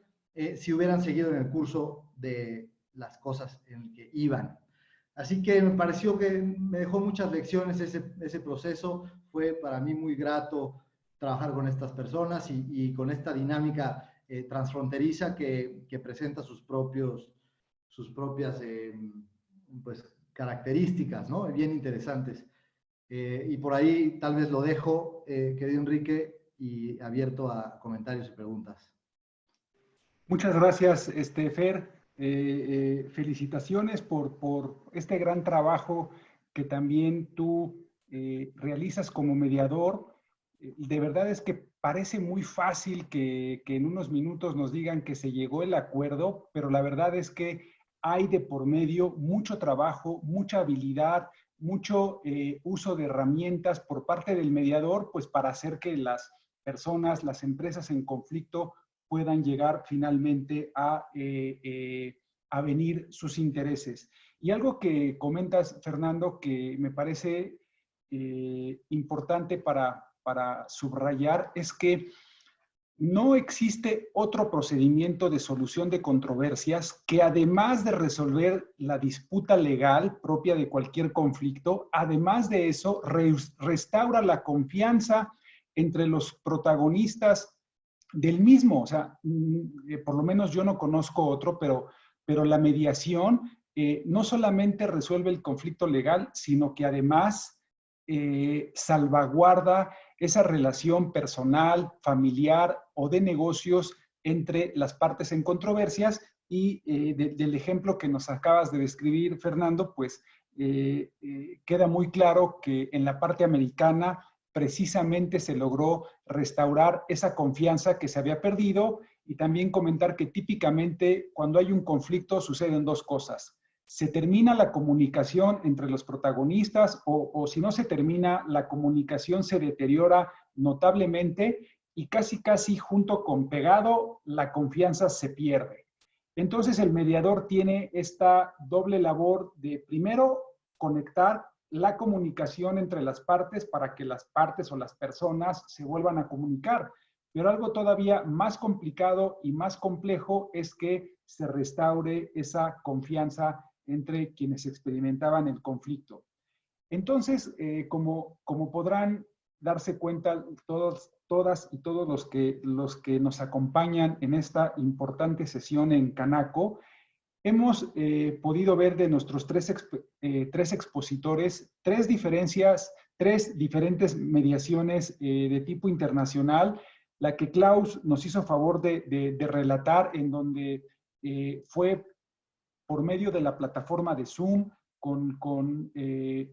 si hubieran seguido en el curso de las cosas en que iban. Así que me pareció que me dejó muchas lecciones ese proceso. Fue para mí muy grato trabajar con estas personas y con esta dinámica transfronteriza que presenta sus propias pues, características, ¿no? Bien interesantes. Y por ahí tal vez lo dejo, querido Enrique, y abierto a comentarios y preguntas. Muchas gracias, Fer. Felicitaciones por este gran trabajo que también tú realizas como mediador. De verdad es que parece muy fácil que en unos minutos nos digan que se llegó el acuerdo, pero la verdad es que hay de por medio mucho trabajo, mucha habilidad, mucho uso de herramientas por parte del mediador, pues para hacer que las personas, las empresas en conflicto puedan llegar finalmente a venir sus intereses. Y algo que comentas, Fernando, que me parece importante para subrayar es que no existe otro procedimiento de solución de controversias que, además de resolver la disputa legal propia de cualquier conflicto, además de eso, restaura la confianza entre los protagonistas del mismo. O sea, por lo menos yo no conozco otro, pero la mediación no solamente resuelve el conflicto legal, sino que además salvaguarda esa relación personal, familiar o de negocios entre las partes en controversias. Y del ejemplo que nos acabas de describir, Fernando, pues queda muy claro que en la parte americana precisamente se logró restaurar esa confianza que se había perdido, y también comentar que típicamente cuando hay un conflicto suceden dos cosas. Se termina la comunicación entre los protagonistas o si no se termina, la comunicación se deteriora notablemente y casi junto con pegado, la confianza se pierde. Entonces el mediador tiene esta doble labor de, primero, conectar la comunicación entre las partes para que las partes o las personas se vuelvan a comunicar. Pero algo todavía más complicado y más complejo es que se restaure esa confianza entre quienes experimentaban el conflicto. Entonces, como podrán darse cuenta todas y todos los que nos acompañan en esta importante sesión en Canaco, hemos podido ver de nuestros tres expositores tres diferentes mediaciones de tipo internacional. La que Klaus nos hizo favor de relatar, en donde fue por medio de la plataforma de Zoom con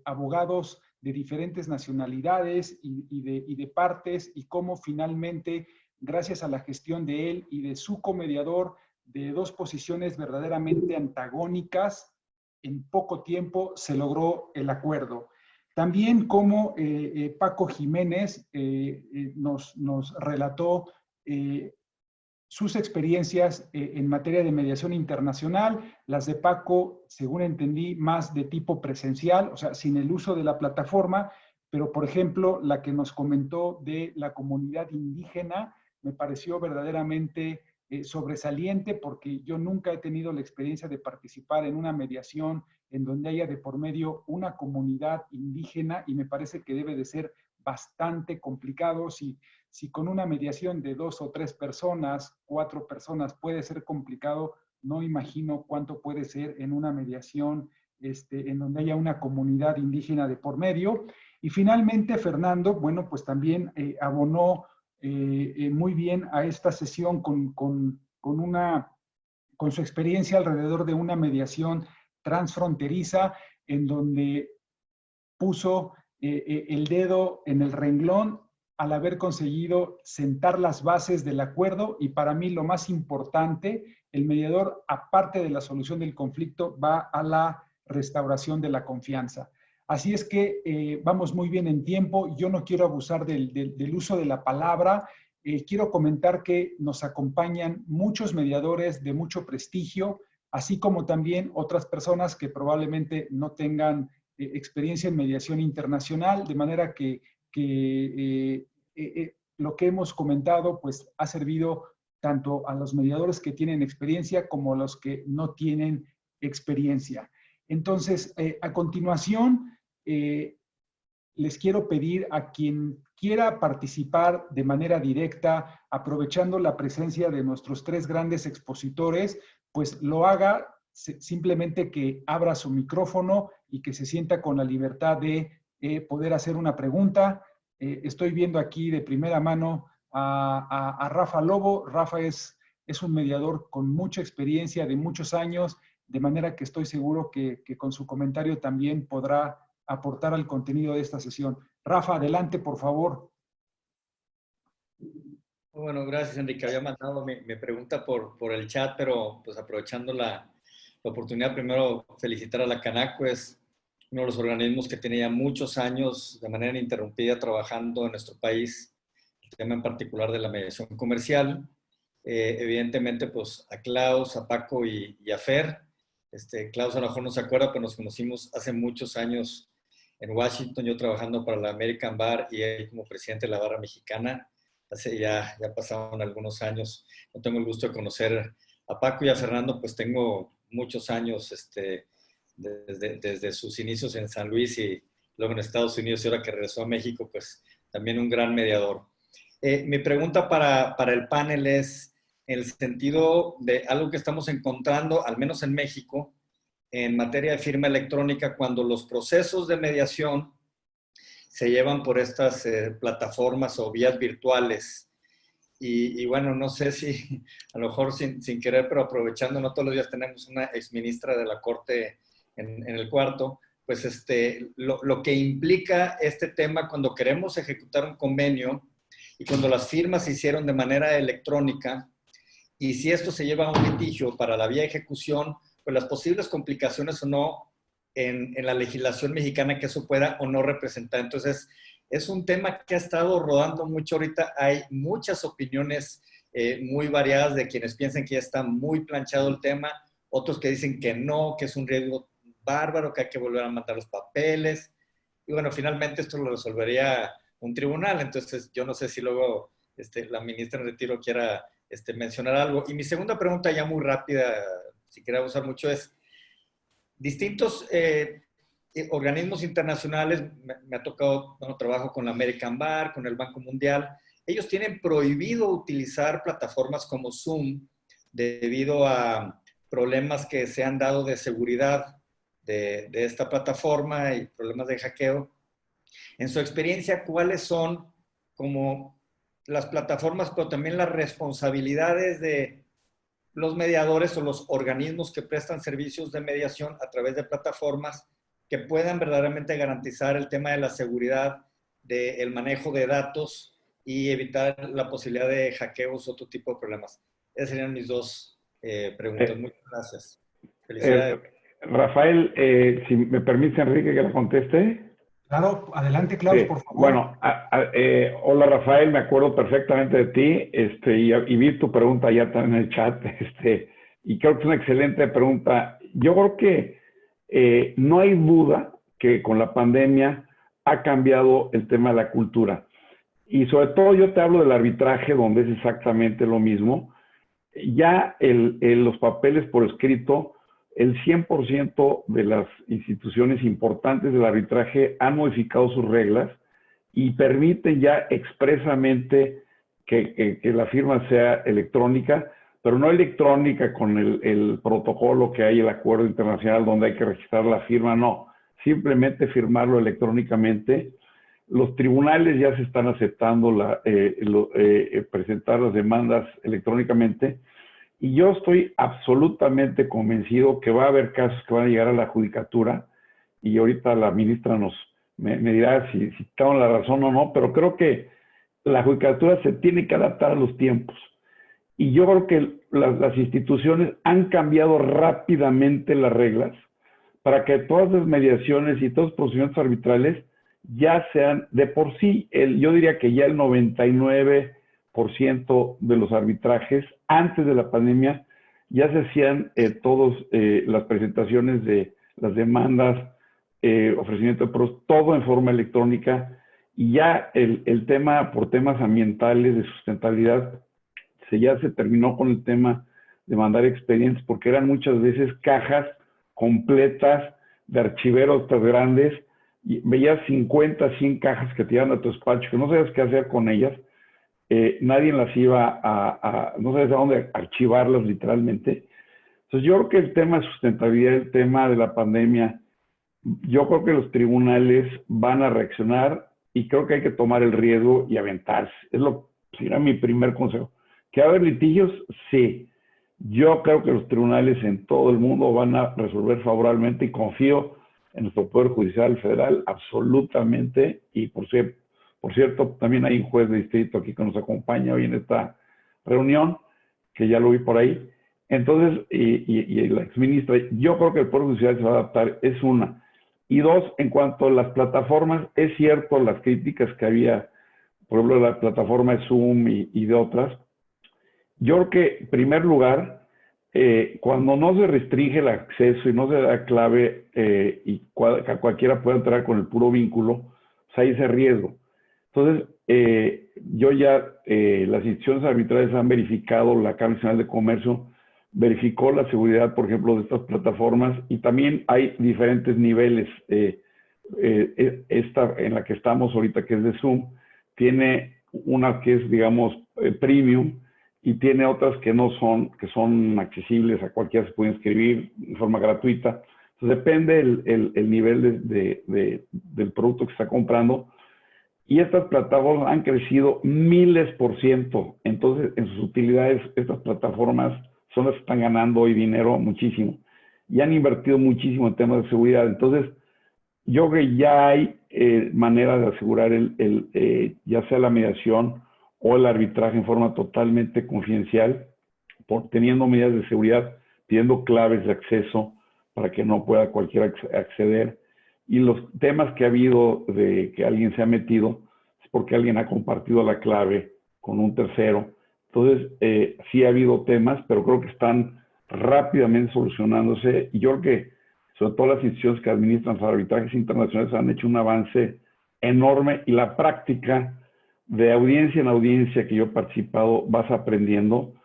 abogados de diferentes nacionalidades y de partes, y cómo finalmente, gracias a la gestión de él y de su comediador, de dos posiciones verdaderamente antagónicas, en poco tiempo se logró el acuerdo. También como Paco Jiménez nos relató sus experiencias en materia de mediación internacional. Las de Paco, según entendí, más de tipo presencial, o sea, sin el uso de la plataforma, pero por ejemplo, la que nos comentó de la comunidad indígena me pareció verdaderamente sobresaliente, porque yo nunca he tenido la experiencia de participar en una mediación en donde haya de por medio una comunidad indígena, y me parece que debe de ser bastante complicado. Si con una mediación de 2 o 3 personas, 4 personas puede ser complicado, no imagino cuánto puede ser en una mediación en donde haya una comunidad indígena de por medio. Y finalmente, Fernando, bueno, pues también abonó muy bien a esta sesión con su experiencia alrededor de una mediación transfronteriza, en donde puso el dedo en el renglón al haber conseguido sentar las bases del acuerdo. Y para mí lo más importante, el mediador, aparte de la solución del conflicto, va a la restauración de la confianza. Así es que vamos muy bien en tiempo. Yo no quiero abusar del uso de la palabra. Quiero comentar que nos acompañan muchos mediadores de mucho prestigio, así como también otras personas que probablemente no tengan experiencia en mediación internacional, de manera que lo que hemos comentado pues ha servido tanto a los mediadores que tienen experiencia como a los que no tienen experiencia. Entonces, a continuación, les quiero pedir a quien quiera participar de manera directa, aprovechando la presencia de nuestros tres grandes expositores, pues lo haga, simplemente que abra su micrófono y que se sienta con la libertad de poder hacer una pregunta. Estoy viendo aquí de primera mano a Rafa Lobo. Rafa es un mediador con mucha experiencia de muchos años, de manera que estoy seguro que con su comentario también podrá aportar al contenido de esta sesión. Rafa, adelante, por favor. Bueno, gracias, Enrique. Había mandado mi pregunta por el chat, pero pues aprovechando la oportunidad, primero felicitar a la Canaco. Es uno de los organismos que tenía muchos años de manera ininterrumpida trabajando en nuestro país, el tema en particular de la mediación comercial. Evidentemente, pues a Klaus, a Paco y a Fer. Klaus a lo mejor no se acuerda, pero nos conocimos hace muchos años en Washington, yo trabajando para la American Bar y él como presidente de la barra mexicana. ya pasaron algunos años. No tengo el gusto de conocer a Paco y a Fernando, pues tengo muchos años desde sus inicios en San Luis y luego en Estados Unidos, y ahora que regresó a México, pues también un gran mediador. Mi pregunta para el panel es en el sentido de algo que estamos encontrando, al menos en México, en materia de firma electrónica, cuando los procesos de mediación se llevan por estas plataformas o vías virtuales. Y bueno, no sé si a lo mejor sin querer, pero aprovechando, no todos los días tenemos una exministra de la Corte en el cuarto, pues lo que implica este tema cuando queremos ejecutar un convenio y cuando las firmas se hicieron de manera electrónica, y si esto se lleva a un litigio para la vía de ejecución, pues las posibles complicaciones o no en la legislación mexicana que eso pueda o no representar. Entonces, es un tema que ha estado rodando mucho ahorita. Hay muchas opiniones muy variadas de quienes piensan que ya está muy planchado el tema, otros que dicen que no, que es un riesgo bárbaro, que hay que volver a mandar los papeles. Y bueno, finalmente esto lo resolvería un tribunal. Entonces, yo no sé si luego la ministra en retiro quiera mencionar algo. Y mi segunda pregunta, ya muy rápida, si quiere usar mucho, es distintos organismos internacionales. Me ha tocado, bueno, trabajo con la American Bar, con el Banco Mundial. Ellos tienen prohibido utilizar plataformas como Zoom debido a problemas que se han dado de seguridad de esta plataforma y problemas de hackeo. En su experiencia, ¿cuáles son como las plataformas, pero también las responsabilidades de los mediadores o los organismos que prestan servicios de mediación a través de plataformas que puedan verdaderamente garantizar el tema de la seguridad, del manejo de datos y evitar la posibilidad de hackeos o otro tipo de problemas? Esas serían mis dos preguntas. Muchas gracias. Felicidades. Rafael, si me permite, Enrique, que la conteste. Claro, adelante, Klaus, Sí. por favor. Bueno, hola Rafael, me acuerdo perfectamente de ti, y vi tu pregunta ya está en el chat, y creo que es una excelente pregunta. Yo creo que no hay duda que con la pandemia ha cambiado el tema de la cultura. Y sobre todo yo te hablo del arbitraje, donde es exactamente lo mismo. Ya los papeles por escrito, el 100% de las instituciones importantes del arbitraje han modificado sus reglas y permiten ya expresamente que la firma sea electrónica, pero no electrónica con el protocolo que hay, el acuerdo internacional donde hay que registrar la firma, no. Simplemente firmarlo electrónicamente. Los tribunales ya se están aceptando presentar las demandas electrónicamente. Y yo estoy absolutamente convencido que va a haber casos que van a llegar a la judicatura, y ahorita la ministra me dirá si tengo la razón o no, pero creo que la judicatura se tiene que adaptar a los tiempos. Y yo creo que las instituciones han cambiado rápidamente las reglas para que todas las mediaciones y todos los procedimientos arbitrales ya sean de por sí, yo diría que ya el 99% de los arbitrajes antes de la pandemia ya se hacían todas las presentaciones de las demandas, ofrecimiento de pruebas, todo en forma electrónica, y ya el tema por temas ambientales de sustentabilidad ya se terminó con el tema de mandar expedientes, porque eran muchas veces cajas completas de archiveros tan grandes, y veías 50, 100 cajas que te iban a tu despacho, que no sabías qué hacer con ellas. Nadie las iba no sabes a dónde archivarlas literalmente. Entonces yo creo que el tema de sustentabilidad, el tema de la pandemia, yo creo que los tribunales van a reaccionar, y creo que hay que tomar el riesgo y aventarse. Sería mi primer consejo. ¿Que va a haber litigios? Sí. Yo creo que los tribunales en todo el mundo van a resolver favorablemente, y confío en nuestro Poder Judicial Federal absolutamente. Y por cierto, también hay un juez de distrito aquí que nos acompaña hoy en esta reunión, que ya lo vi por ahí. Entonces, y la exministra, yo creo que el Poder Judicial se va a adaptar, es una. Y dos, en cuanto a las plataformas, es cierto las críticas que había, por ejemplo, la plataforma de Zoom y de otras. Yo creo que, en primer lugar, cuando no se restringe el acceso y no se da clave y cualquiera puede entrar con el puro vínculo, pues hay ese riesgo. Entonces, las instituciones arbitrales han verificado, la Cámara Nacional de Comercio verificó la seguridad, por ejemplo, de estas plataformas, y también hay diferentes niveles. Esta en la que estamos ahorita, que es de Zoom, tiene una que es, digamos, premium, y tiene otras que no son, que son accesibles, a cualquiera se puede inscribir de forma gratuita. Entonces depende el nivel del producto que está comprando. Y estas plataformas han crecido miles %. Entonces, en sus utilidades, estas plataformas son las que están ganando hoy dinero muchísimo. Y han invertido muchísimo en temas de seguridad. Entonces, yo creo que ya hay manera de asegurar ya sea la mediación o el arbitraje en forma totalmente confidencial, teniendo medidas de seguridad, pidiendo claves de acceso para que no pueda cualquiera acceder. Y los temas que ha habido de que alguien se ha metido es porque alguien ha compartido la clave con un tercero. Entonces, sí ha habido temas, pero creo que están rápidamente solucionándose. Y yo creo que, sobre todo las instituciones que administran los arbitrajes internacionales, han hecho un avance enorme. Y la práctica, de audiencia en audiencia que yo he participado, vas aprendiendo.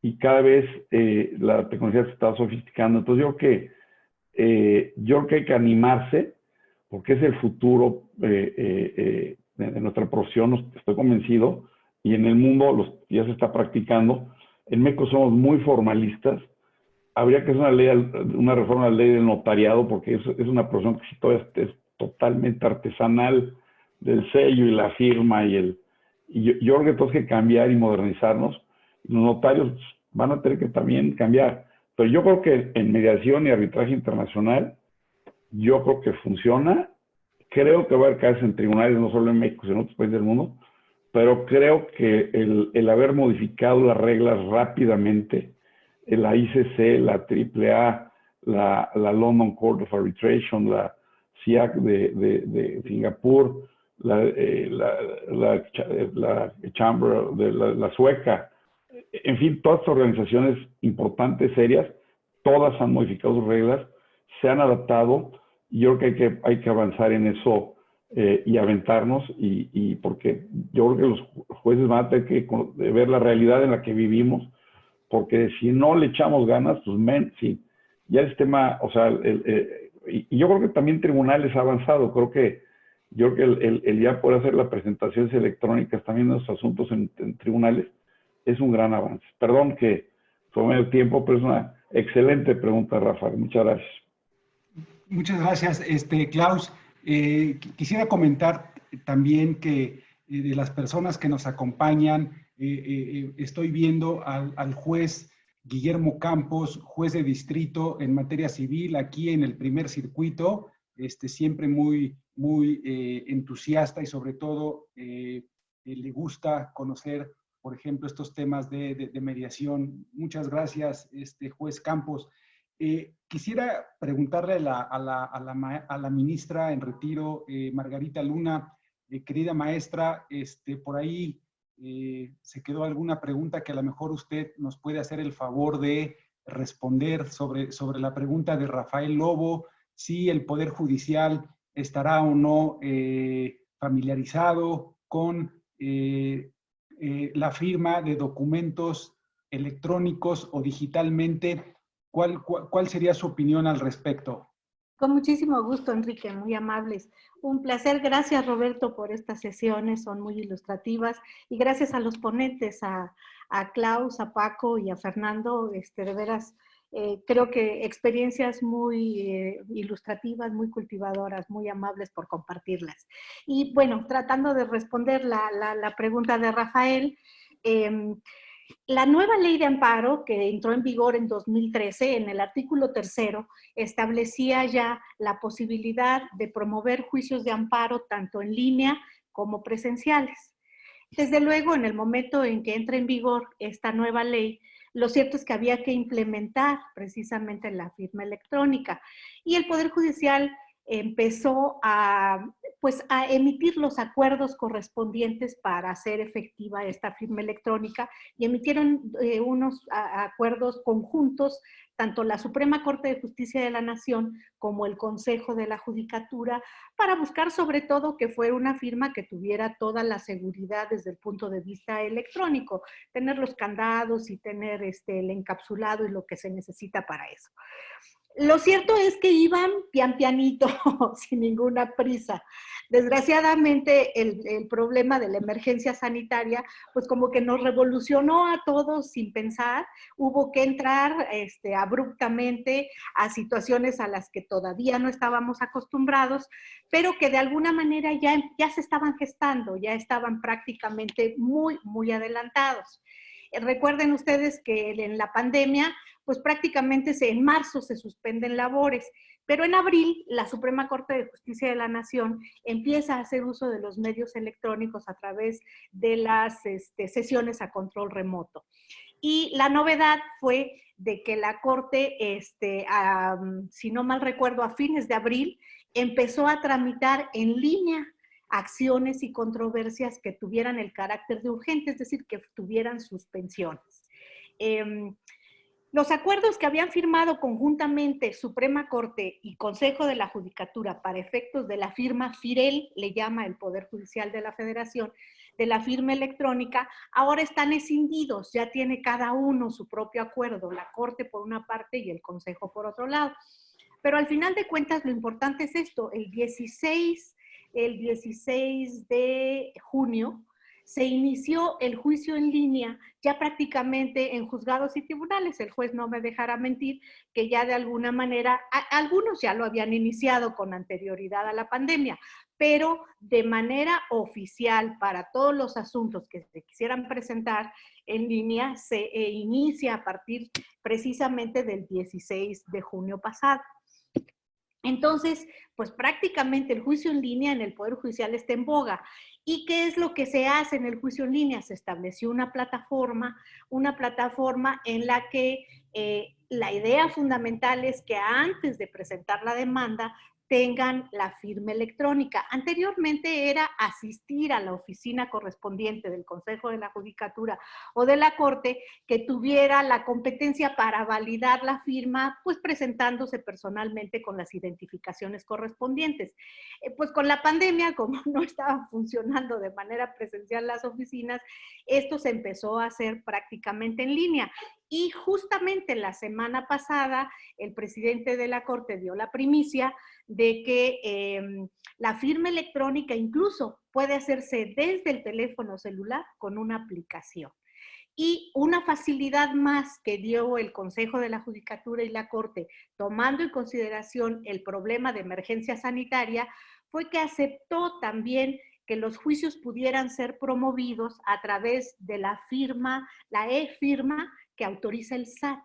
Y cada vez la tecnología se está sofisticando. Entonces, yo creo que hay que animarse, porque es el futuro de nuestra profesión, estoy convencido, y en el mundo ya se está practicando. En México somos muy formalistas. Habría que hacer una reforma a la ley del notariado, porque es una profesión que todavía es totalmente artesanal, del sello y la firma, y yo creo que tenemos que cambiar y modernizarnos. Los notarios van a tener que también cambiar. Pero yo creo que en mediación y arbitraje internacional, yo creo que funciona. Creo que va a haber casos en tribunales, no solo en México, sino en otros países del mundo, pero creo que el haber modificado las reglas rápidamente, la ICC, la AAA, la London Court of Arbitration, la SIAC de Singapur, la Chamber de la sueca, en fin, todas estas organizaciones importantes, serias, todas han modificado sus reglas, se han adaptado. Y yo creo que hay que avanzar en eso y aventarnos, y porque yo creo que los jueces van a tener que ver la realidad en la que vivimos, porque si no le echamos ganas, pues sí, ya el tema, o sea, y yo creo que también tribunales ha avanzado. Yo creo que el ya poder hacer las presentaciones electrónicas también en los asuntos en tribunales es un gran avance. Perdón que tomé el tiempo, pero es una excelente pregunta, Rafael. Muchas gracias. Muchas gracias, Klaus. Quisiera comentar también que de las personas que nos acompañan, estoy viendo al juez Guillermo Campos, juez de distrito en materia civil aquí en el primer circuito, siempre muy entusiasta, y sobre todo le gusta conocer, por ejemplo, estos temas de mediación. Muchas gracias, juez Campos. Quisiera preguntarle a la ministra en retiro, Margarita Luna, querida maestra, por ahí se quedó alguna pregunta que a lo mejor usted nos puede hacer el favor de responder sobre la pregunta de Rafael Lobo, si el Poder Judicial estará o no familiarizado con la firma de documentos electrónicos o digitalmente. ¿Cuál sería su opinión al respecto? Con muchísimo gusto, Enrique, muy amables. Un placer. Gracias, Roberto, por estas sesiones, son muy ilustrativas. Y gracias a los ponentes, a Klaus, a Paco y a Fernando, de veras, creo que experiencias muy ilustrativas, muy cultivadoras, muy amables por compartirlas. Y bueno, tratando de responder la pregunta de Rafael, la nueva ley de amparo, que entró en vigor en 2013, en el artículo 3, establecía ya la posibilidad de promover juicios de amparo tanto en línea como presenciales. Desde luego, en el momento en que entra en vigor esta nueva ley, lo cierto es que había que implementar precisamente la firma electrónica, y el Poder Judicial empezó a emitir los acuerdos correspondientes para hacer efectiva esta firma electrónica, y emitieron unos acuerdos conjuntos tanto la Suprema Corte de Justicia de la Nación como el Consejo de la Judicatura, para buscar sobre todo que fuera una firma que tuviera toda la seguridad desde el punto de vista electrónico, tener los candados y tener el encapsulado y lo que se necesita para eso. Lo cierto es que iban pian pianito, sin ninguna prisa. Desgraciadamente, el problema de la emergencia sanitaria, pues como que nos revolucionó a todos sin pensar. Hubo que entrar abruptamente a situaciones a las que todavía no estábamos acostumbrados, pero que de alguna manera ya se estaban gestando, ya estaban prácticamente muy, muy adelantados. Recuerden ustedes que en la pandemia, pues prácticamente en marzo se suspenden labores, pero en abril la Suprema Corte de Justicia de la Nación empieza a hacer uso de los medios electrónicos a través de las sesiones a control remoto. Y la novedad fue de que la Corte, si no mal recuerdo, a fines de abril, empezó a tramitar en línea acciones y controversias que tuvieran el carácter de urgente, es decir, que tuvieran suspensiones. Los acuerdos que habían firmado conjuntamente Suprema Corte y Consejo de la Judicatura para efectos de la firma FIREL, le llama el Poder Judicial de la Federación, de la firma electrónica, ahora están escindidos, ya tiene cada uno su propio acuerdo, la Corte por una parte y el Consejo por otro lado. Pero al final de cuentas lo importante es esto, el 16 de junio se inició el juicio en línea ya prácticamente en juzgados y tribunales. El juez no me dejará mentir que ya de alguna manera, algunos ya lo habían iniciado con anterioridad a la pandemia, pero de manera oficial para todos los asuntos que se quisieran presentar en línea se inicia a partir precisamente del 16 de junio pasado. Entonces, pues prácticamente el juicio en línea en el Poder Judicial está en boga. ¿Y qué es lo que se hace en el juicio en línea? Se estableció una plataforma en la que la idea fundamental es que antes de presentar la demanda tengan la firma electrónica. Anteriormente era asistir a la oficina correspondiente del Consejo de la Judicatura o de la Corte que tuviera la competencia para validar la firma, pues presentándose personalmente con las identificaciones correspondientes. Pues con la pandemia, como no estaban funcionando de manera presencial las oficinas, esto se empezó a hacer prácticamente en línea. Y justamente la semana pasada, el presidente de la Corte dio la primicia de que la firma electrónica incluso puede hacerse desde el teléfono celular con una aplicación. Y una facilidad más que dio el Consejo de la Judicatura y la Corte, tomando en consideración el problema de emergencia sanitaria, fue que aceptó también que los juicios pudieran ser promovidos a través de la firma, la e-firma que autoriza el SAT.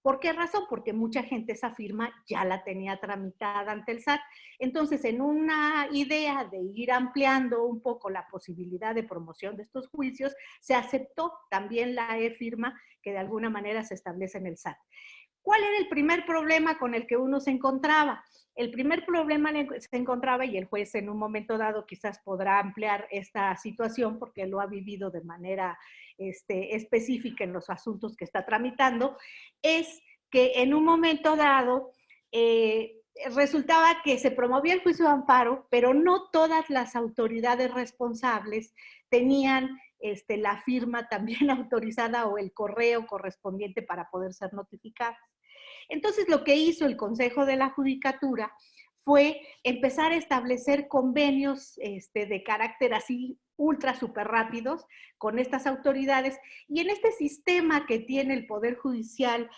¿Por qué razón? Porque mucha gente esa firma ya la tenía tramitada ante el SAT. Entonces, en una idea de ir ampliando un poco la posibilidad de promoción de estos juicios, se aceptó también la e-firma que de alguna manera se establece en el SAT. ¿Cuál era el primer problema con el que uno se encontraba? El primer problema se encontraba, y el juez en un momento dado quizás podrá ampliar esta situación porque lo ha vivido de manera específica en los asuntos que está tramitando, es que en un momento dado resultaba que se promovía el juicio de amparo, pero no todas las autoridades responsables tenían la firma también autorizada o el correo correspondiente para poder ser notificadas. Entonces, lo que hizo el Consejo de la Judicatura fue empezar a establecer convenios de carácter así ultra super rápidos con estas autoridades, y en este sistema que tiene el Poder Judicial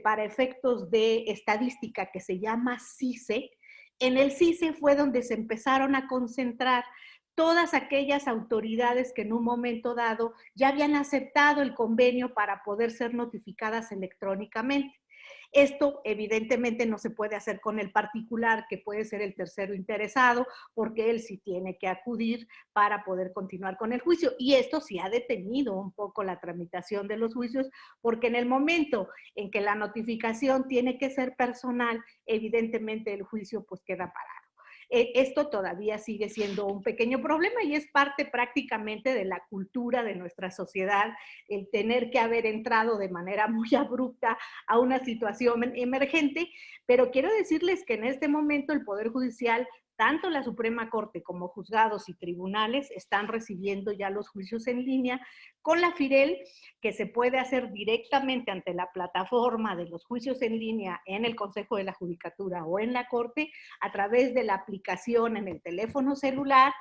para efectos de estadística que se llama CICE, en el CICE fue donde se empezaron a concentrar todas aquellas autoridades que en un momento dado ya habían aceptado el convenio para poder ser notificadas electrónicamente. Esto evidentemente no se puede hacer con el particular, que puede ser el tercero interesado, porque él sí tiene que acudir para poder continuar con el juicio. Y esto sí ha detenido un poco la tramitación de los juicios, porque en el momento en que la notificación tiene que ser personal, evidentemente el juicio pues queda parado. Esto todavía sigue siendo un pequeño problema y es parte prácticamente de la cultura de nuestra sociedad, el tener que haber entrado de manera muy abrupta a una situación emergente, pero quiero decirles que en este momento el Poder Judicial, tanto la Suprema Corte como juzgados y tribunales están recibiendo ya los juicios en línea con la FIREL, que se puede hacer directamente ante la plataforma de los juicios en línea en el Consejo de la Judicatura o en la Corte, a través de la aplicación en el teléfono celular,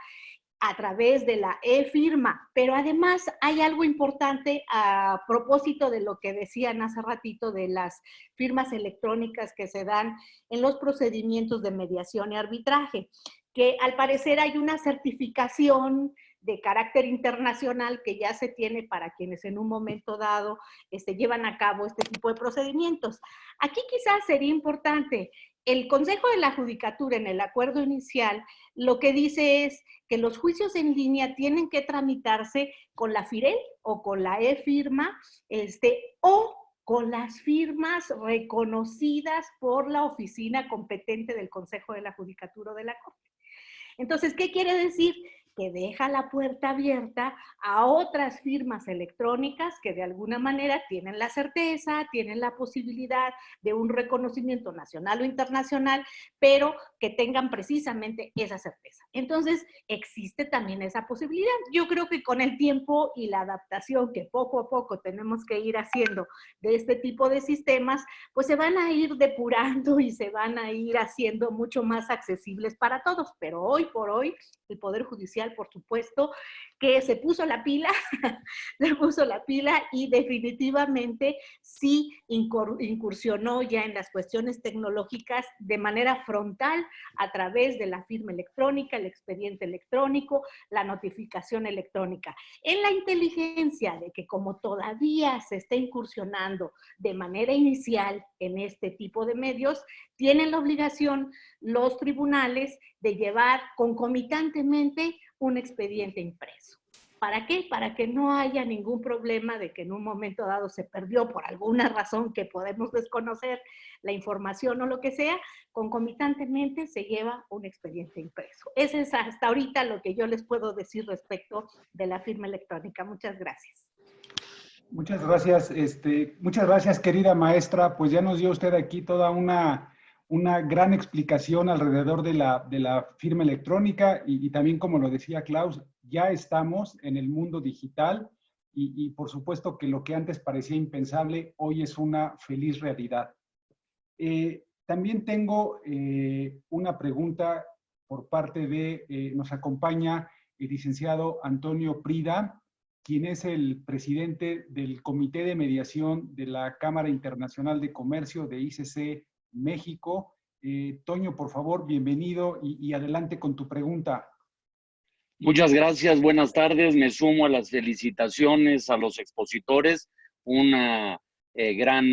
a través de la e-firma. Pero además hay algo importante a propósito de lo que decían hace ratito de las firmas electrónicas que se dan en los procedimientos de mediación y arbitraje, que al parecer hay una certificación de carácter internacional que ya se tiene para quienes en un momento dado llevan a cabo este tipo de procedimientos. Aquí quizás sería importante, el Consejo de la Judicatura en el acuerdo inicial lo que dice es que los juicios en línea tienen que tramitarse con la FIREL o con la e-firma o con las firmas reconocidas por la oficina competente del Consejo de la Judicatura o de la Corte. Entonces, ¿qué quiere decir? Que deja la puerta abierta a otras firmas electrónicas que de alguna manera tienen la certeza, tienen la posibilidad de un reconocimiento nacional o internacional, pero que tengan precisamente esa certeza. Entonces, existe también esa posibilidad. Yo creo que con el tiempo y la adaptación que poco a poco tenemos que ir haciendo de este tipo de sistemas, pues se van a ir depurando y se van a ir haciendo mucho más accesibles para todos. Pero hoy por hoy, el Poder Judicial, por supuesto, que se puso la pila, y definitivamente sí incursionó ya en las cuestiones tecnológicas de manera frontal a través de la firma electrónica, el expediente electrónico, la notificación electrónica. En la inteligencia de que como todavía se está incursionando de manera inicial en este tipo de medios, tienen la obligación los tribunales de llevar concomitantemente un expediente impreso. ¿Para qué? Para que no haya ningún problema de que en un momento dado se perdió por alguna razón que podemos desconocer la información o lo que sea, concomitantemente se lleva un expediente impreso. Ese es hasta ahorita lo que yo les puedo decir respecto de la firma electrónica. Muchas gracias. Muchas gracias, querida maestra. Pues ya nos dio usted aquí toda una gran explicación alrededor de la firma electrónica y también, como lo decía Klaus, ya estamos en el mundo digital y por supuesto que lo que antes parecía impensable, hoy es una feliz realidad. También tengo una pregunta por parte de, nos acompaña el licenciado Antonio Prida, quien es el presidente del Comité de Mediación de la Cámara Internacional de Comercio de ICC México. Toño, por favor, bienvenido y adelante con tu pregunta. Muchas gracias, buenas tardes. Me sumo a las felicitaciones a los expositores. Una gran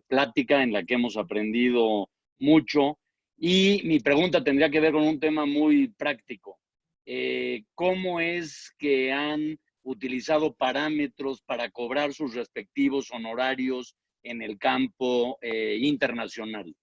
plática en la que hemos aprendido mucho. Y mi pregunta tendría que ver con un tema muy práctico. ¿Cómo es que han utilizado parámetros para cobrar sus respectivos honorarios en el campo internacional?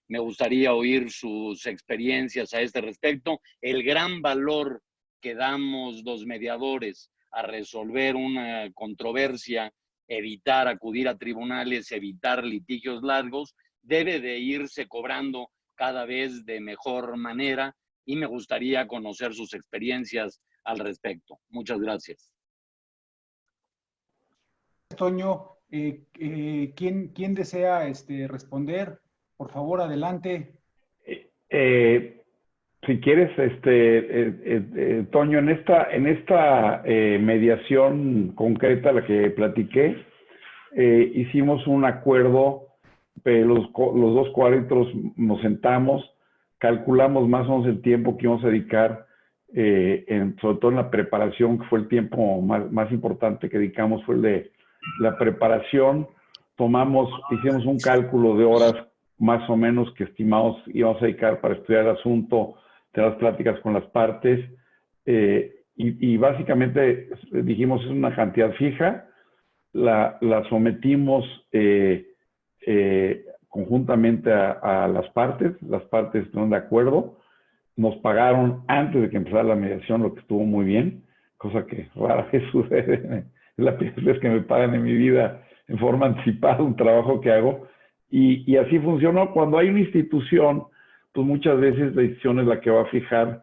Me gustaría oír sus experiencias a este respecto, el gran valor que damos los mediadores a resolver una controversia, evitar acudir a tribunales, evitar litigios largos, debe de irse cobrando cada vez de mejor manera y me gustaría conocer sus experiencias al respecto. Muchas gracias. Toño, ¿quién desea responder? Por favor, adelante. Si quieres, Toño, en esta mediación concreta, la que platiqué, hicimos un acuerdo, los dos coárbitros nos sentamos, calculamos más o menos el tiempo que íbamos a dedicar, sobre todo en la preparación, que fue el tiempo más importante que dedicamos, fue el de la preparación. Hicimos un cálculo de horas más o menos que estimamos íbamos a dedicar para estudiar el asunto, tener las pláticas con las partes, y básicamente dijimos es una cantidad fija, la sometimos conjuntamente a las partes estuvieron de acuerdo, nos pagaron antes de que empezara la mediación, lo que estuvo muy bien, cosa que rara vez sucede, es la primera vez que me pagan en mi vida en forma anticipada un trabajo que hago, y así funcionó. Cuando hay una institución, pues muchas veces la institución es la que va a fijar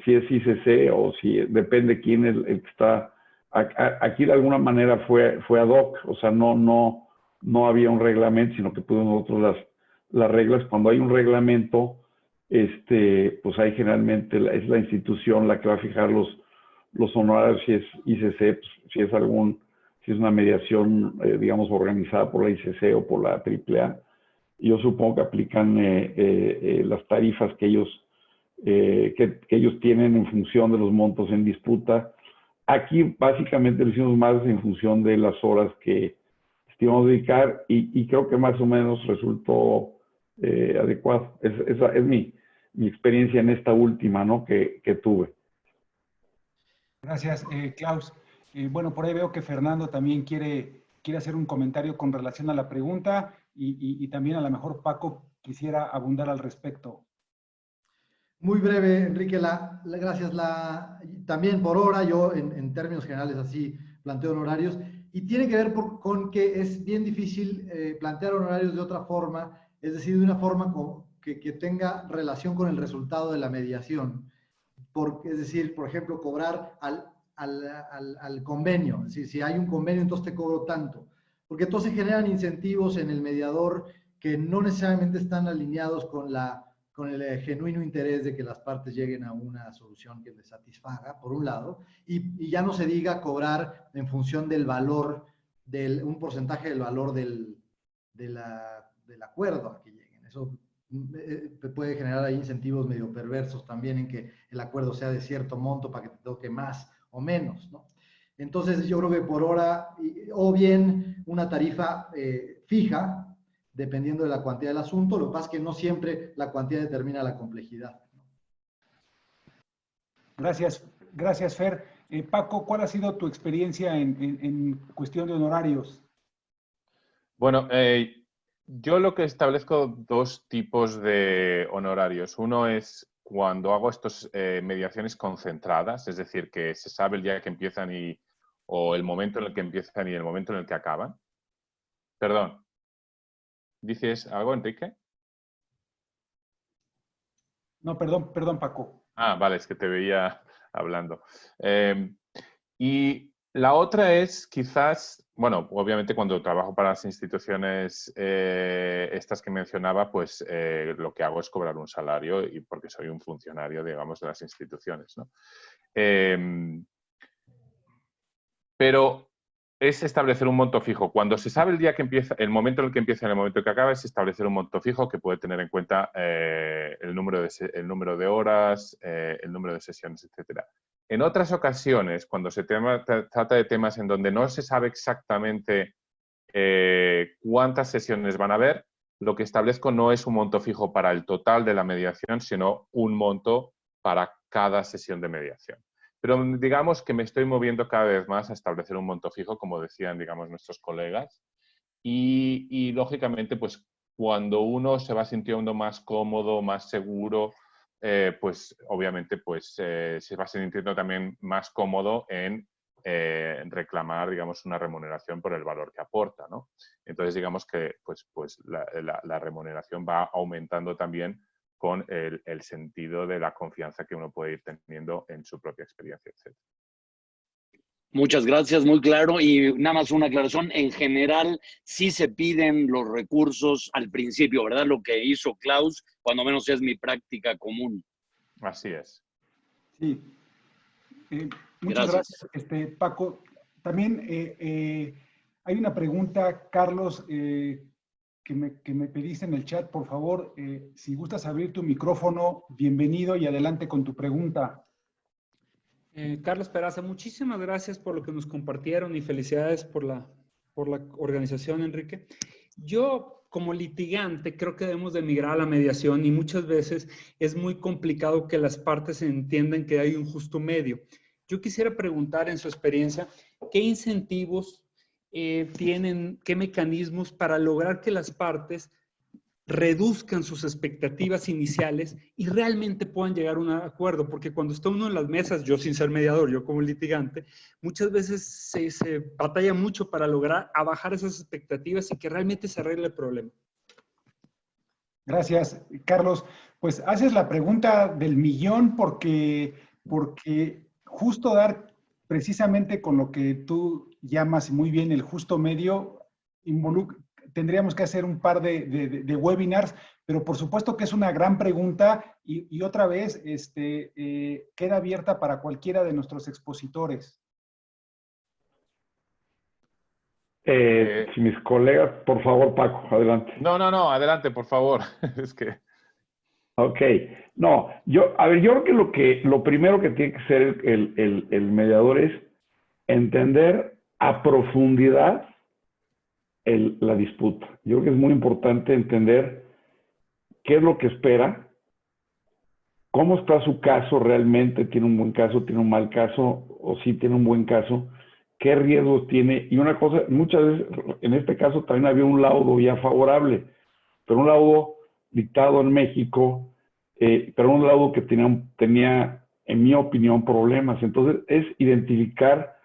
si es ICC o si depende quién es el que está. Aquí de alguna manera fue ad hoc, o sea, no había un reglamento, sino que pusimos nosotros las reglas. Cuando hay un reglamento, pues ahí generalmente es la institución la que va a fijar los honorarios, si es ICC, pues, si es una mediación, digamos, organizada por la ICC o por la AAA. Yo supongo que aplican las tarifas que ellos tienen en función de los montos en disputa. Aquí básicamente lo hicimos más en función de las horas que estimamos dedicar y creo que más o menos resultó adecuado. Esa es mi experiencia en esta última, ¿no? que tuve. Gracias, Klaus. Bueno, por ahí veo que Fernando también quiere hacer un comentario con relación a la pregunta y también a lo mejor Paco quisiera abundar al respecto. Muy breve, Enrique, gracias. También por hora, yo en términos generales así planteo honorarios, y tiene que ver con que es bien difícil plantear honorarios de otra forma, es decir, de una forma que tenga relación con el resultado de la mediación. Es decir, por ejemplo, cobrar al convenio. Es decir, si hay un convenio, entonces te cobro tanto. Porque entonces generan incentivos en el mediador que no necesariamente están alineados con el genuino interés de que las partes lleguen a una solución que les satisfaga, por un lado, y ya no se diga cobrar en función del valor, un porcentaje del valor del acuerdo a que lleguen. Eso puede generar ahí incentivos medio perversos también en que el acuerdo sea de cierto monto para que te toque más o menos, ¿no? Entonces yo creo que por hora, o bien una tarifa fija, dependiendo de la cuantía del asunto. Lo que pasa es que no siempre la cuantía determina la complejidad. Gracias, Fer. Paco, ¿cuál ha sido tu experiencia en cuestión de honorarios? Bueno, yo lo que establezco dos tipos de honorarios. Uno es cuando hago estas mediaciones concentradas, es decir, que se sabe el día que empiezan o el momento en el que empiezan y el momento en el que acaban. Perdón. ¿Dices algo, Enrique? No, perdón, Paco. Ah, vale, es que te veía hablando. Y la otra es quizás, bueno, obviamente cuando trabajo para las instituciones estas que mencionaba, pues lo que hago es cobrar un salario y porque soy un funcionario, digamos, de las instituciones, ¿no? Pero es establecer un monto fijo. Cuando se sabe el día que empieza, el momento en el que empieza y el momento en el que acaba, es establecer un monto fijo que puede tener en cuenta el número de horas, el número de sesiones, etc. En otras ocasiones, cuando se trata de temas en donde no se sabe exactamente cuántas sesiones van a haber, lo que establezco no es un monto fijo para el total de la mediación, sino un monto para cada sesión de mediación. Pero digamos que me estoy moviendo cada vez más a establecer un monto fijo, como decían, digamos, nuestros colegas. Y lógicamente, pues cuando uno se va sintiendo más cómodo, más seguro, pues obviamente pues, se va sintiendo también más cómodo en reclamar, digamos, una remuneración por el valor que aporta, ¿no? Entonces, digamos que pues la remuneración va aumentando también con el sentido de la confianza que uno puede ir teniendo en su propia experiencia, etc. Muchas gracias, muy claro. Y nada más una aclaración, en general sí se piden los recursos al principio, ¿verdad? Lo que hizo Klaus, cuando menos es mi práctica común. Así es. Sí. Muchas gracias, Paco. También hay una pregunta, Carlos, que me pediste en el chat. Por favor, si gustas abrir tu micrófono, bienvenido y adelante con tu pregunta. Carlos Peraza, muchísimas gracias por lo que nos compartieron y felicidades por la organización, Enrique. Yo, como litigante, creo que debemos de migrar a la mediación y muchas veces es muy complicado que las partes entiendan que hay un justo medio. Yo quisiera preguntar, en su experiencia, ¿qué incentivos tienen, qué mecanismos para lograr que las partes reduzcan sus expectativas iniciales y realmente puedan llegar a un acuerdo, porque cuando está uno en las mesas, yo sin ser mediador, yo como litigante, muchas veces se batalla mucho para lograr bajar esas expectativas y que realmente se arregle el problema. Gracias, Carlos. Pues haces la pregunta del millón porque justo dar precisamente con lo que tú llamas muy bien el justo medio, tendríamos que hacer un par de webinars, pero por supuesto que es una gran pregunta y otra vez queda abierta para cualquiera de nuestros expositores. Si mis colegas, por favor, Paco, adelante. No, adelante, por favor. Es que... Ok. No, yo creo que lo primero que tiene que ser el mediador es entender a profundidad la disputa. Yo creo que es muy importante entender qué es lo que espera, cómo está su caso realmente, tiene un buen caso, tiene un mal caso, o sí tiene un buen caso, qué riesgos tiene. Y una cosa, muchas veces, en este caso también había un laudo ya favorable, pero un laudo dictado en México, pero un laudo que tenía, en mi opinión, problemas. Entonces, es identificar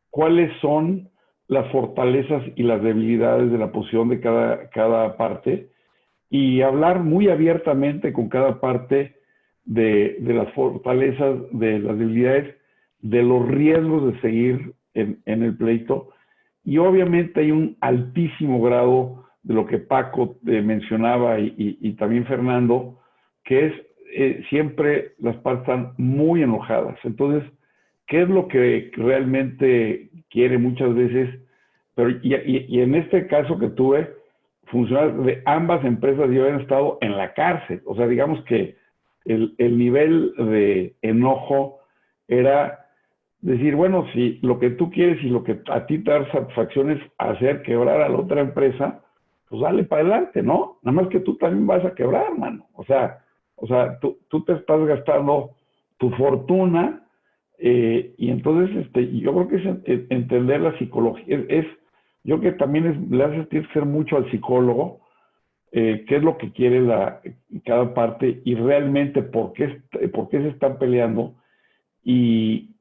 cuáles son las fortalezas y las debilidades de la posición de cada parte y hablar muy abiertamente con cada parte de las fortalezas, de las debilidades, de los riesgos de seguir en el pleito. Y obviamente hay un altísimo grado de lo que Paco mencionaba y también Fernando, que es siempre las partes están muy enojadas. Entonces, ¿qué es lo que realmente quiere muchas veces? Pero, y en este caso que tuve, funcionarios de ambas empresas ya habían estado en la cárcel. O sea, digamos que el nivel de enojo era decir, bueno, si lo que tú quieres y lo que a ti te da satisfacción es hacer quebrar a la otra empresa, pues dale para adelante, ¿no? Nada más que tú también vas a quebrar, mano. O sea tú te estás gastando tu fortuna y entonces yo creo que es entender la psicología. Yo creo que también le hace que ser mucho al psicólogo, qué es lo que quiere cada parte y realmente por qué se están peleando y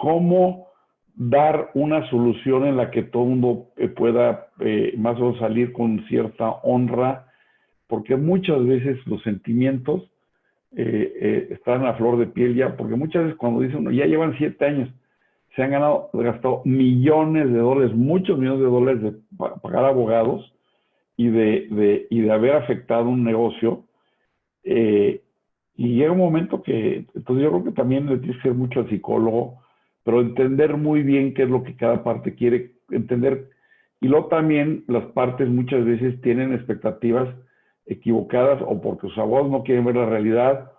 cómo dar una solución en la que todo el mundo pueda más o menos salir con cierta honra, porque muchas veces los sentimientos están a flor de piel ya, porque muchas veces cuando dicen, ya llevan 7 años, se han gastado millones de dólares, muchos millones de dólares de pagar abogados y de haber afectado un negocio, y llega un momento que, entonces yo creo que también le tienes que ser mucho al psicólogo, pero entender muy bien qué es lo que cada parte quiere entender. Y luego también las partes muchas veces tienen expectativas equivocadas o porque sus abogados no quieren ver la realidad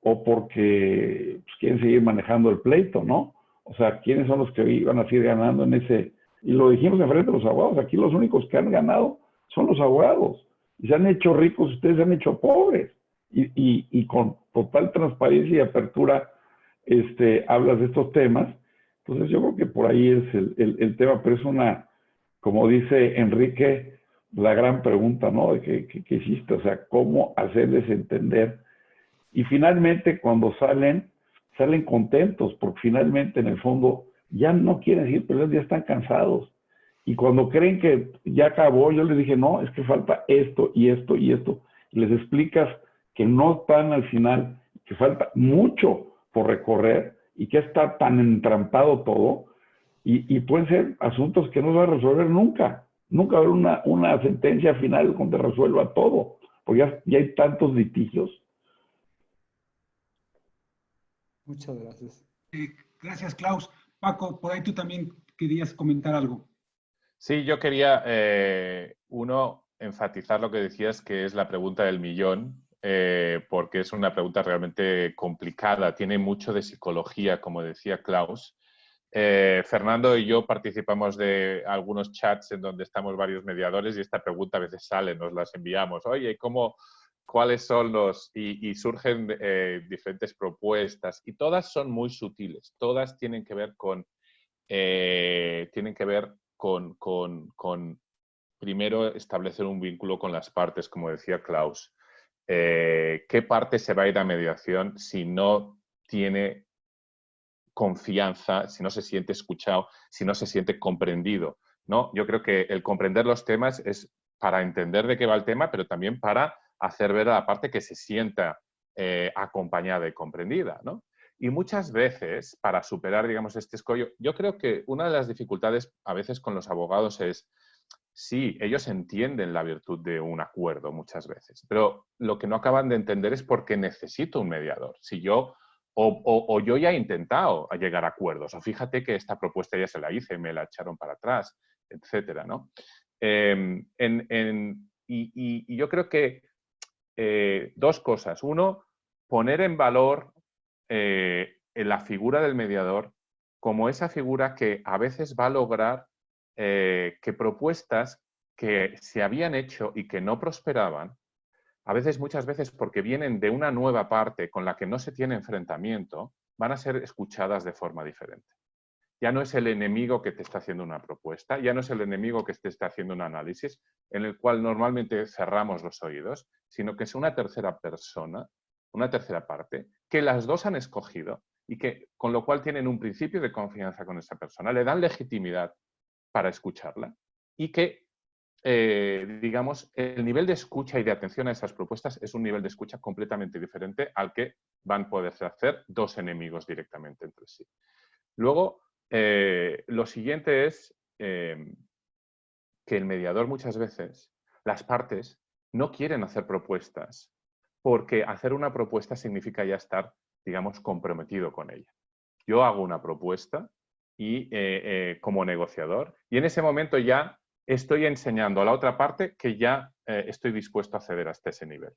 o porque pues, quieren seguir manejando el pleito, ¿no? O sea, ¿quiénes son los que iban a seguir ganando en ese? Y lo dijimos enfrente de los abogados, aquí los únicos que han ganado son los abogados. Y se han hecho ricos, ustedes se han hecho pobres. Y con total transparencia y apertura hablas de estos temas. Entonces yo creo que por ahí es el tema, pero es como dice Enrique, la gran pregunta, ¿no? De que hiciste, o sea, cómo hacerles entender. Y finalmente cuando salen contentos, porque finalmente en el fondo ya no quieren seguir peleando, ya están cansados. Y cuando creen que ya acabó, yo les dije, no, es que falta esto y esto y esto. Y les explicas que no están al final, que falta mucho por recorrer y que está tan entrampado todo, y pueden ser asuntos que no se van a resolver nunca. Nunca va a haber una sentencia final donde resuelva todo, porque ya hay tantos litigios. Muchas gracias. Gracias, Klaus. Paco, por ahí tú también querías comentar algo. Sí, yo quería, enfatizar lo que decías, que es la pregunta del millón, porque es una pregunta realmente complicada, tiene mucho de psicología, como decía Klaus. Fernando y yo participamos de algunos chats en donde estamos varios mediadores y esta pregunta a veces sale, nos las enviamos. Oye, ¿cuáles son y surgen diferentes propuestas y todas son muy sutiles, todas tienen que ver con primero establecer un vínculo con las partes, como decía Klaus. ¿Qué parte se va a ir a mediación si no tiene confianza, si no se siente escuchado, si no se siente comprendido, ¿no? Yo creo que el comprender los temas es para entender de qué va el tema, pero también para hacer ver a la parte que se sienta acompañada y comprendida, ¿no? Y muchas veces, para superar, digamos, este escollo, yo creo que una de las dificultades a veces con los abogados es, sí, ellos entienden la virtud de un acuerdo muchas veces, pero lo que no acaban de entender es por qué necesito un mediador. Si yo, o yo ya he intentado llegar a acuerdos, o fíjate que esta propuesta ya se la hice, me la echaron para atrás, etcétera, ¿no? Y yo creo que dos cosas. Uno, poner en valor en la figura del mediador como esa figura que a veces va a lograr que propuestas que se habían hecho y que no prosperaban, a veces, muchas veces, porque vienen de una nueva parte con la que no se tiene enfrentamiento, van a ser escuchadas de forma diferente. Ya no es el enemigo que te está haciendo una propuesta, ya no es el enemigo que te está haciendo un análisis, en el cual normalmente cerramos los oídos, sino que es una tercera persona, una tercera parte, que las dos han escogido y que, con lo cual tienen un principio de confianza con esa persona, le dan legitimidad para escucharla y que, digamos, el nivel de escucha y de atención a esas propuestas es un nivel de escucha completamente diferente al que van a poder hacer dos enemigos directamente entre sí. Luego, lo siguiente es que el mediador muchas veces, las partes, no quieren hacer propuestas porque hacer una propuesta significa ya estar, digamos, comprometido con ella. Yo hago una propuesta y, como negociador, y en ese momento ya estoy enseñando a la otra parte que ya estoy dispuesto a ceder hasta ese nivel.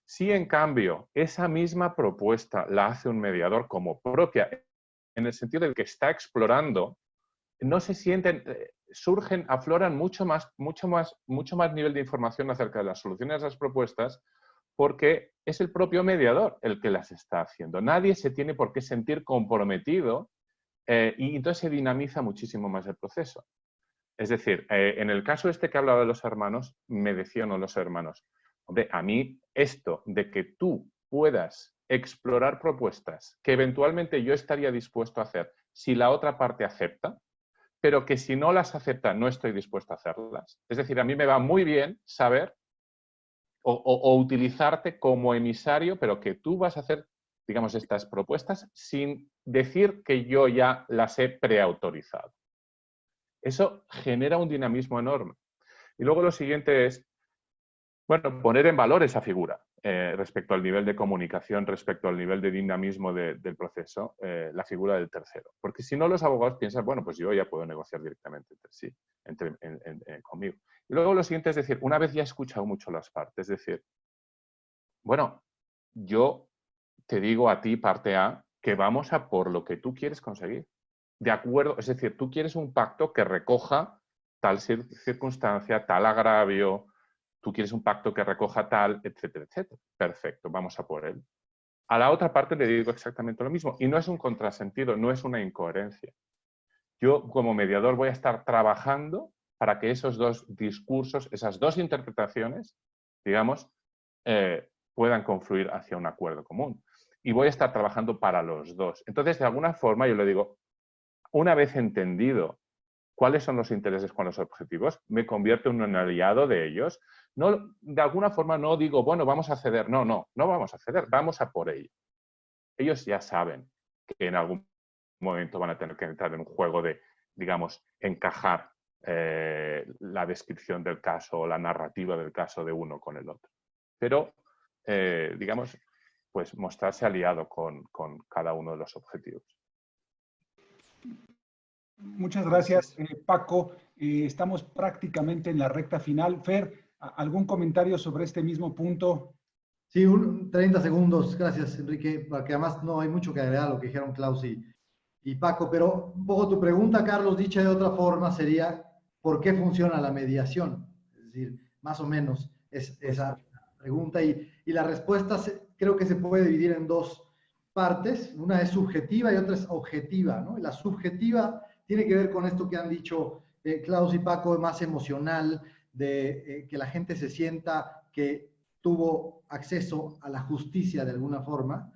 Si en cambio esa misma propuesta la hace un mediador como propia, en el sentido de que está explorando, no se sienten, surgen, afloran mucho más nivel de información acerca de las soluciones a las propuestas, porque es el propio mediador el que las está haciendo. Nadie se tiene por qué sentir comprometido y entonces se dinamiza muchísimo más el proceso. Es decir, en el caso este que hablaba de los hermanos, me decían los hermanos, hombre, a mí esto de que tú puedas explorar propuestas que eventualmente yo estaría dispuesto a hacer si la otra parte acepta, pero que si no las acepta no estoy dispuesto a hacerlas. Es decir, a mí me va muy bien saber o utilizarte como emisario, pero que tú vas a hacer, digamos, estas propuestas sin decir que yo ya las he preautorizado. Eso genera un dinamismo enorme. Y luego lo siguiente es, bueno, poner en valor esa figura respecto al nivel de comunicación, respecto al nivel de dinamismo del proceso, la figura del tercero. Porque si no, los abogados piensan, bueno, pues yo ya puedo negociar directamente entre sí, conmigo. Y luego lo siguiente es decir, una vez ya he escuchado mucho las partes, es decir, bueno, yo te digo a ti, parte A, que vamos a por lo que tú quieres conseguir. De acuerdo, es decir, tú quieres un pacto que recoja tal circunstancia, tal agravio, tú quieres un pacto que recoja tal, etcétera, etcétera. Perfecto, vamos a por él. A la otra parte le digo exactamente lo mismo. Y no es un contrasentido, no es una incoherencia. Yo, como mediador, voy a estar trabajando para que esos dos discursos, esas dos interpretaciones, digamos, puedan confluir hacia un acuerdo común. Y voy a estar trabajando para los dos. Entonces, de alguna forma, yo le digo, una vez entendido cuáles son los intereses con los objetivos, me convierto en un aliado de ellos. No, de alguna forma no digo, bueno, vamos a ceder. No, no, no vamos a ceder, vamos a por ello. Ellos ya saben que en algún momento van a tener que entrar en un juego de, digamos, encajar la descripción del caso o la narrativa del caso de uno con el otro. Pero, digamos, pues mostrarse aliado con cada uno de los objetivos. Muchas gracias, Paco. Estamos prácticamente en la recta final. Fer, ¿algún comentario sobre este mismo punto? Sí, 30 segundos. Gracias, Enrique, porque además no hay mucho que agregar a lo que dijeron Klaus y Paco, pero un poco tu pregunta, Carlos, dicha de otra forma, sería ¿por qué funciona la mediación? Es decir, más o menos es esa pregunta y la respuesta creo que se puede dividir en dos partes. Una es subjetiva y otra es objetiva, ¿no? La subjetiva tiene que ver con esto que han dicho Klaus y Paco, más emocional, de que la gente se sienta que tuvo acceso a la justicia de alguna forma.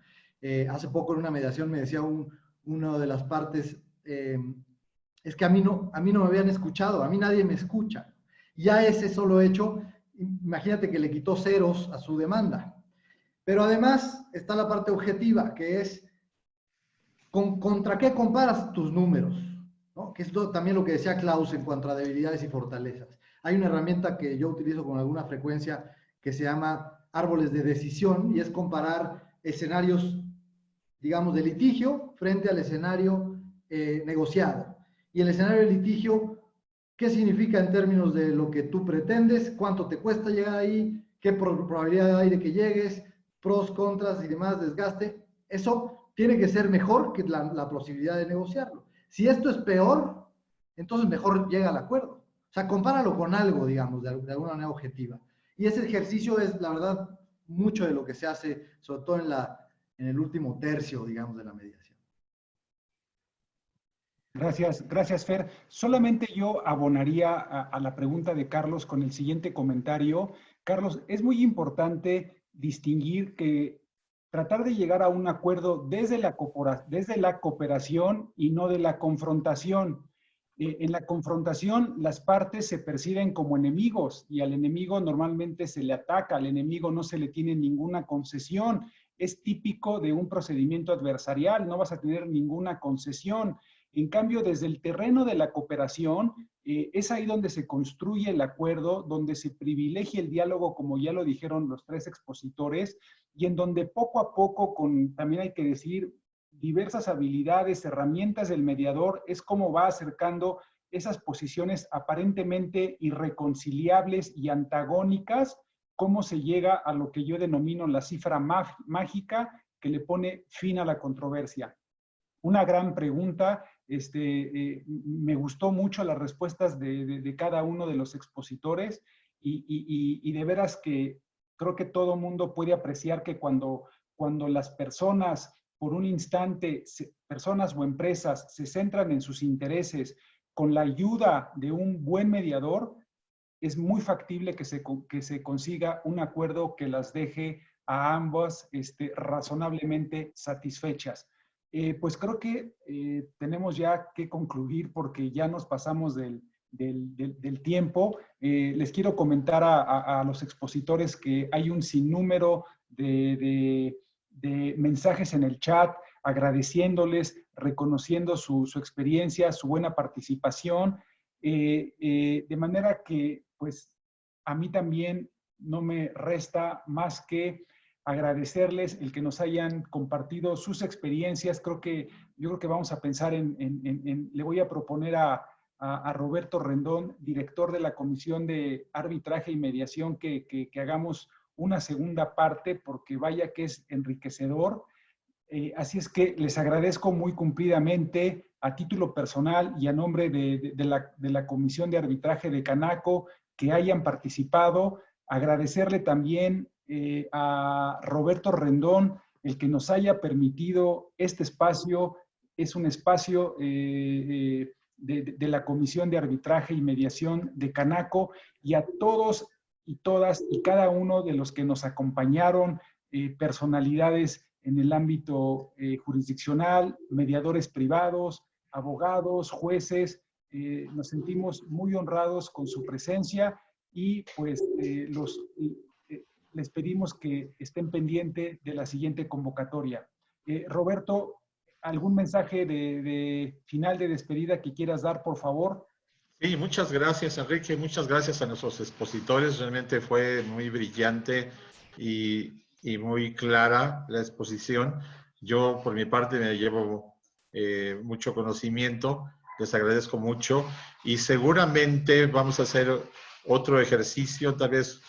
Hace poco en una mediación me decía una de las partes, es que a mí no me habían escuchado, a mí nadie me escucha. Ya ese solo hecho, imagínate que le quitó ceros a su demanda. Pero además está la parte objetiva, que es contra qué comparas tus números, ¿no? Que es también lo que decía Klaus en cuanto a debilidades y fortalezas. Hay una herramienta que yo utilizo con alguna frecuencia que se llama árboles de decisión y es comparar escenarios, digamos, de litigio frente al escenario negociado. Y el escenario de litigio, ¿qué significa en términos de lo que tú pretendes? ¿Cuánto te cuesta llegar ahí? ¿Qué probabilidad hay de que llegues? Pros, contras y demás, desgaste. Eso tiene que ser mejor que la posibilidad de negociarlo. Si esto es peor, entonces mejor llega al acuerdo. O sea, compáralo con algo, digamos, de alguna manera objetiva. Y ese ejercicio es, la verdad, mucho de lo que se hace, sobre todo en el último tercio, digamos, de la mediación. Gracias, Fer. Solamente yo abonaría a la pregunta de Carlos con el siguiente comentario. Carlos, es muy importante distinguir que tratar de llegar a un acuerdo desde la cooperación y no de la confrontación. En la confrontación, las partes se perciben como enemigos y al enemigo normalmente se le ataca, al enemigo no se le tiene ninguna concesión. Es típico de un procedimiento adversarial, no vas a tener ninguna concesión. En cambio, desde el terreno de la cooperación, es ahí donde se construye el acuerdo, donde se privilegia el diálogo, como ya lo dijeron los tres expositores, y en donde poco a poco, también hay que decir, diversas habilidades, herramientas del mediador, es como va acercando esas posiciones aparentemente irreconciliables y antagónicas, cómo se llega a lo que yo denomino la cifra mágica que le pone fin a la controversia. Una gran pregunta. Me gustó mucho las respuestas de cada uno de los expositores y de veras que creo que todo mundo puede apreciar que cuando las personas, por un instante, personas o empresas se centran en sus intereses con la ayuda de un buen mediador, es muy factible que se consiga un acuerdo que las deje a ambas razonablemente satisfechas. Pues creo que tenemos ya que concluir porque ya nos pasamos del tiempo. Les quiero comentar a los expositores que hay un sinnúmero de mensajes en el chat agradeciéndoles, reconociendo su experiencia, su buena participación, de manera que pues a mí también no me resta más que agradecerles el que nos hayan compartido sus experiencias. Yo creo que vamos a pensar le voy a proponer a Roberto Rendón, director de la Comisión de Arbitraje y Mediación, que hagamos una segunda parte, porque vaya que es enriquecedor. Así es que les agradezco muy cumplidamente a título personal y a nombre de la Comisión de Arbitraje de Canaco que hayan participado. Agradecerle también a Roberto Rendón el que nos haya permitido este espacio. Es un espacio de la Comisión de Arbitraje y Mediación de Canaco, y a todos y todas y cada uno de los que nos acompañaron, personalidades en el ámbito jurisdiccional, mediadores privados, abogados, jueces. Nos sentimos muy honrados con su presencia y pues les pedimos que estén pendientes de la siguiente convocatoria. Roberto, ¿algún mensaje de final de despedida que quieras dar, por favor? Sí, muchas gracias, Enrique. Muchas gracias a nuestros expositores. Realmente fue muy brillante y muy clara la exposición. Yo, por mi parte, me llevo mucho conocimiento. Les agradezco mucho. Y seguramente vamos a hacer otro ejercicio, tal vez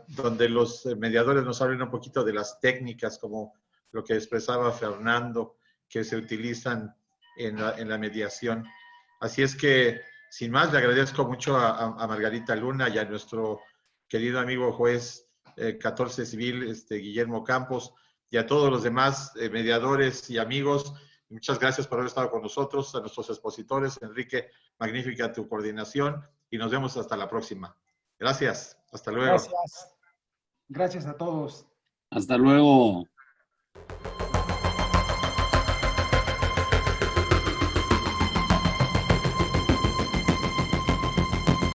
donde los mediadores nos hablen un poquito de las técnicas, como lo que expresaba Fernando, que se utilizan en la mediación. Así es que, sin más, le agradezco mucho a Margarita Luna y a nuestro querido amigo juez 14 Civil, Guillermo Campos, y a todos los demás mediadores y amigos. Muchas gracias por haber estado con nosotros, a nuestros expositores. Enrique, magnífica tu coordinación, y nos vemos hasta la próxima. Gracias. Hasta luego. Gracias. Gracias a todos. Hasta luego.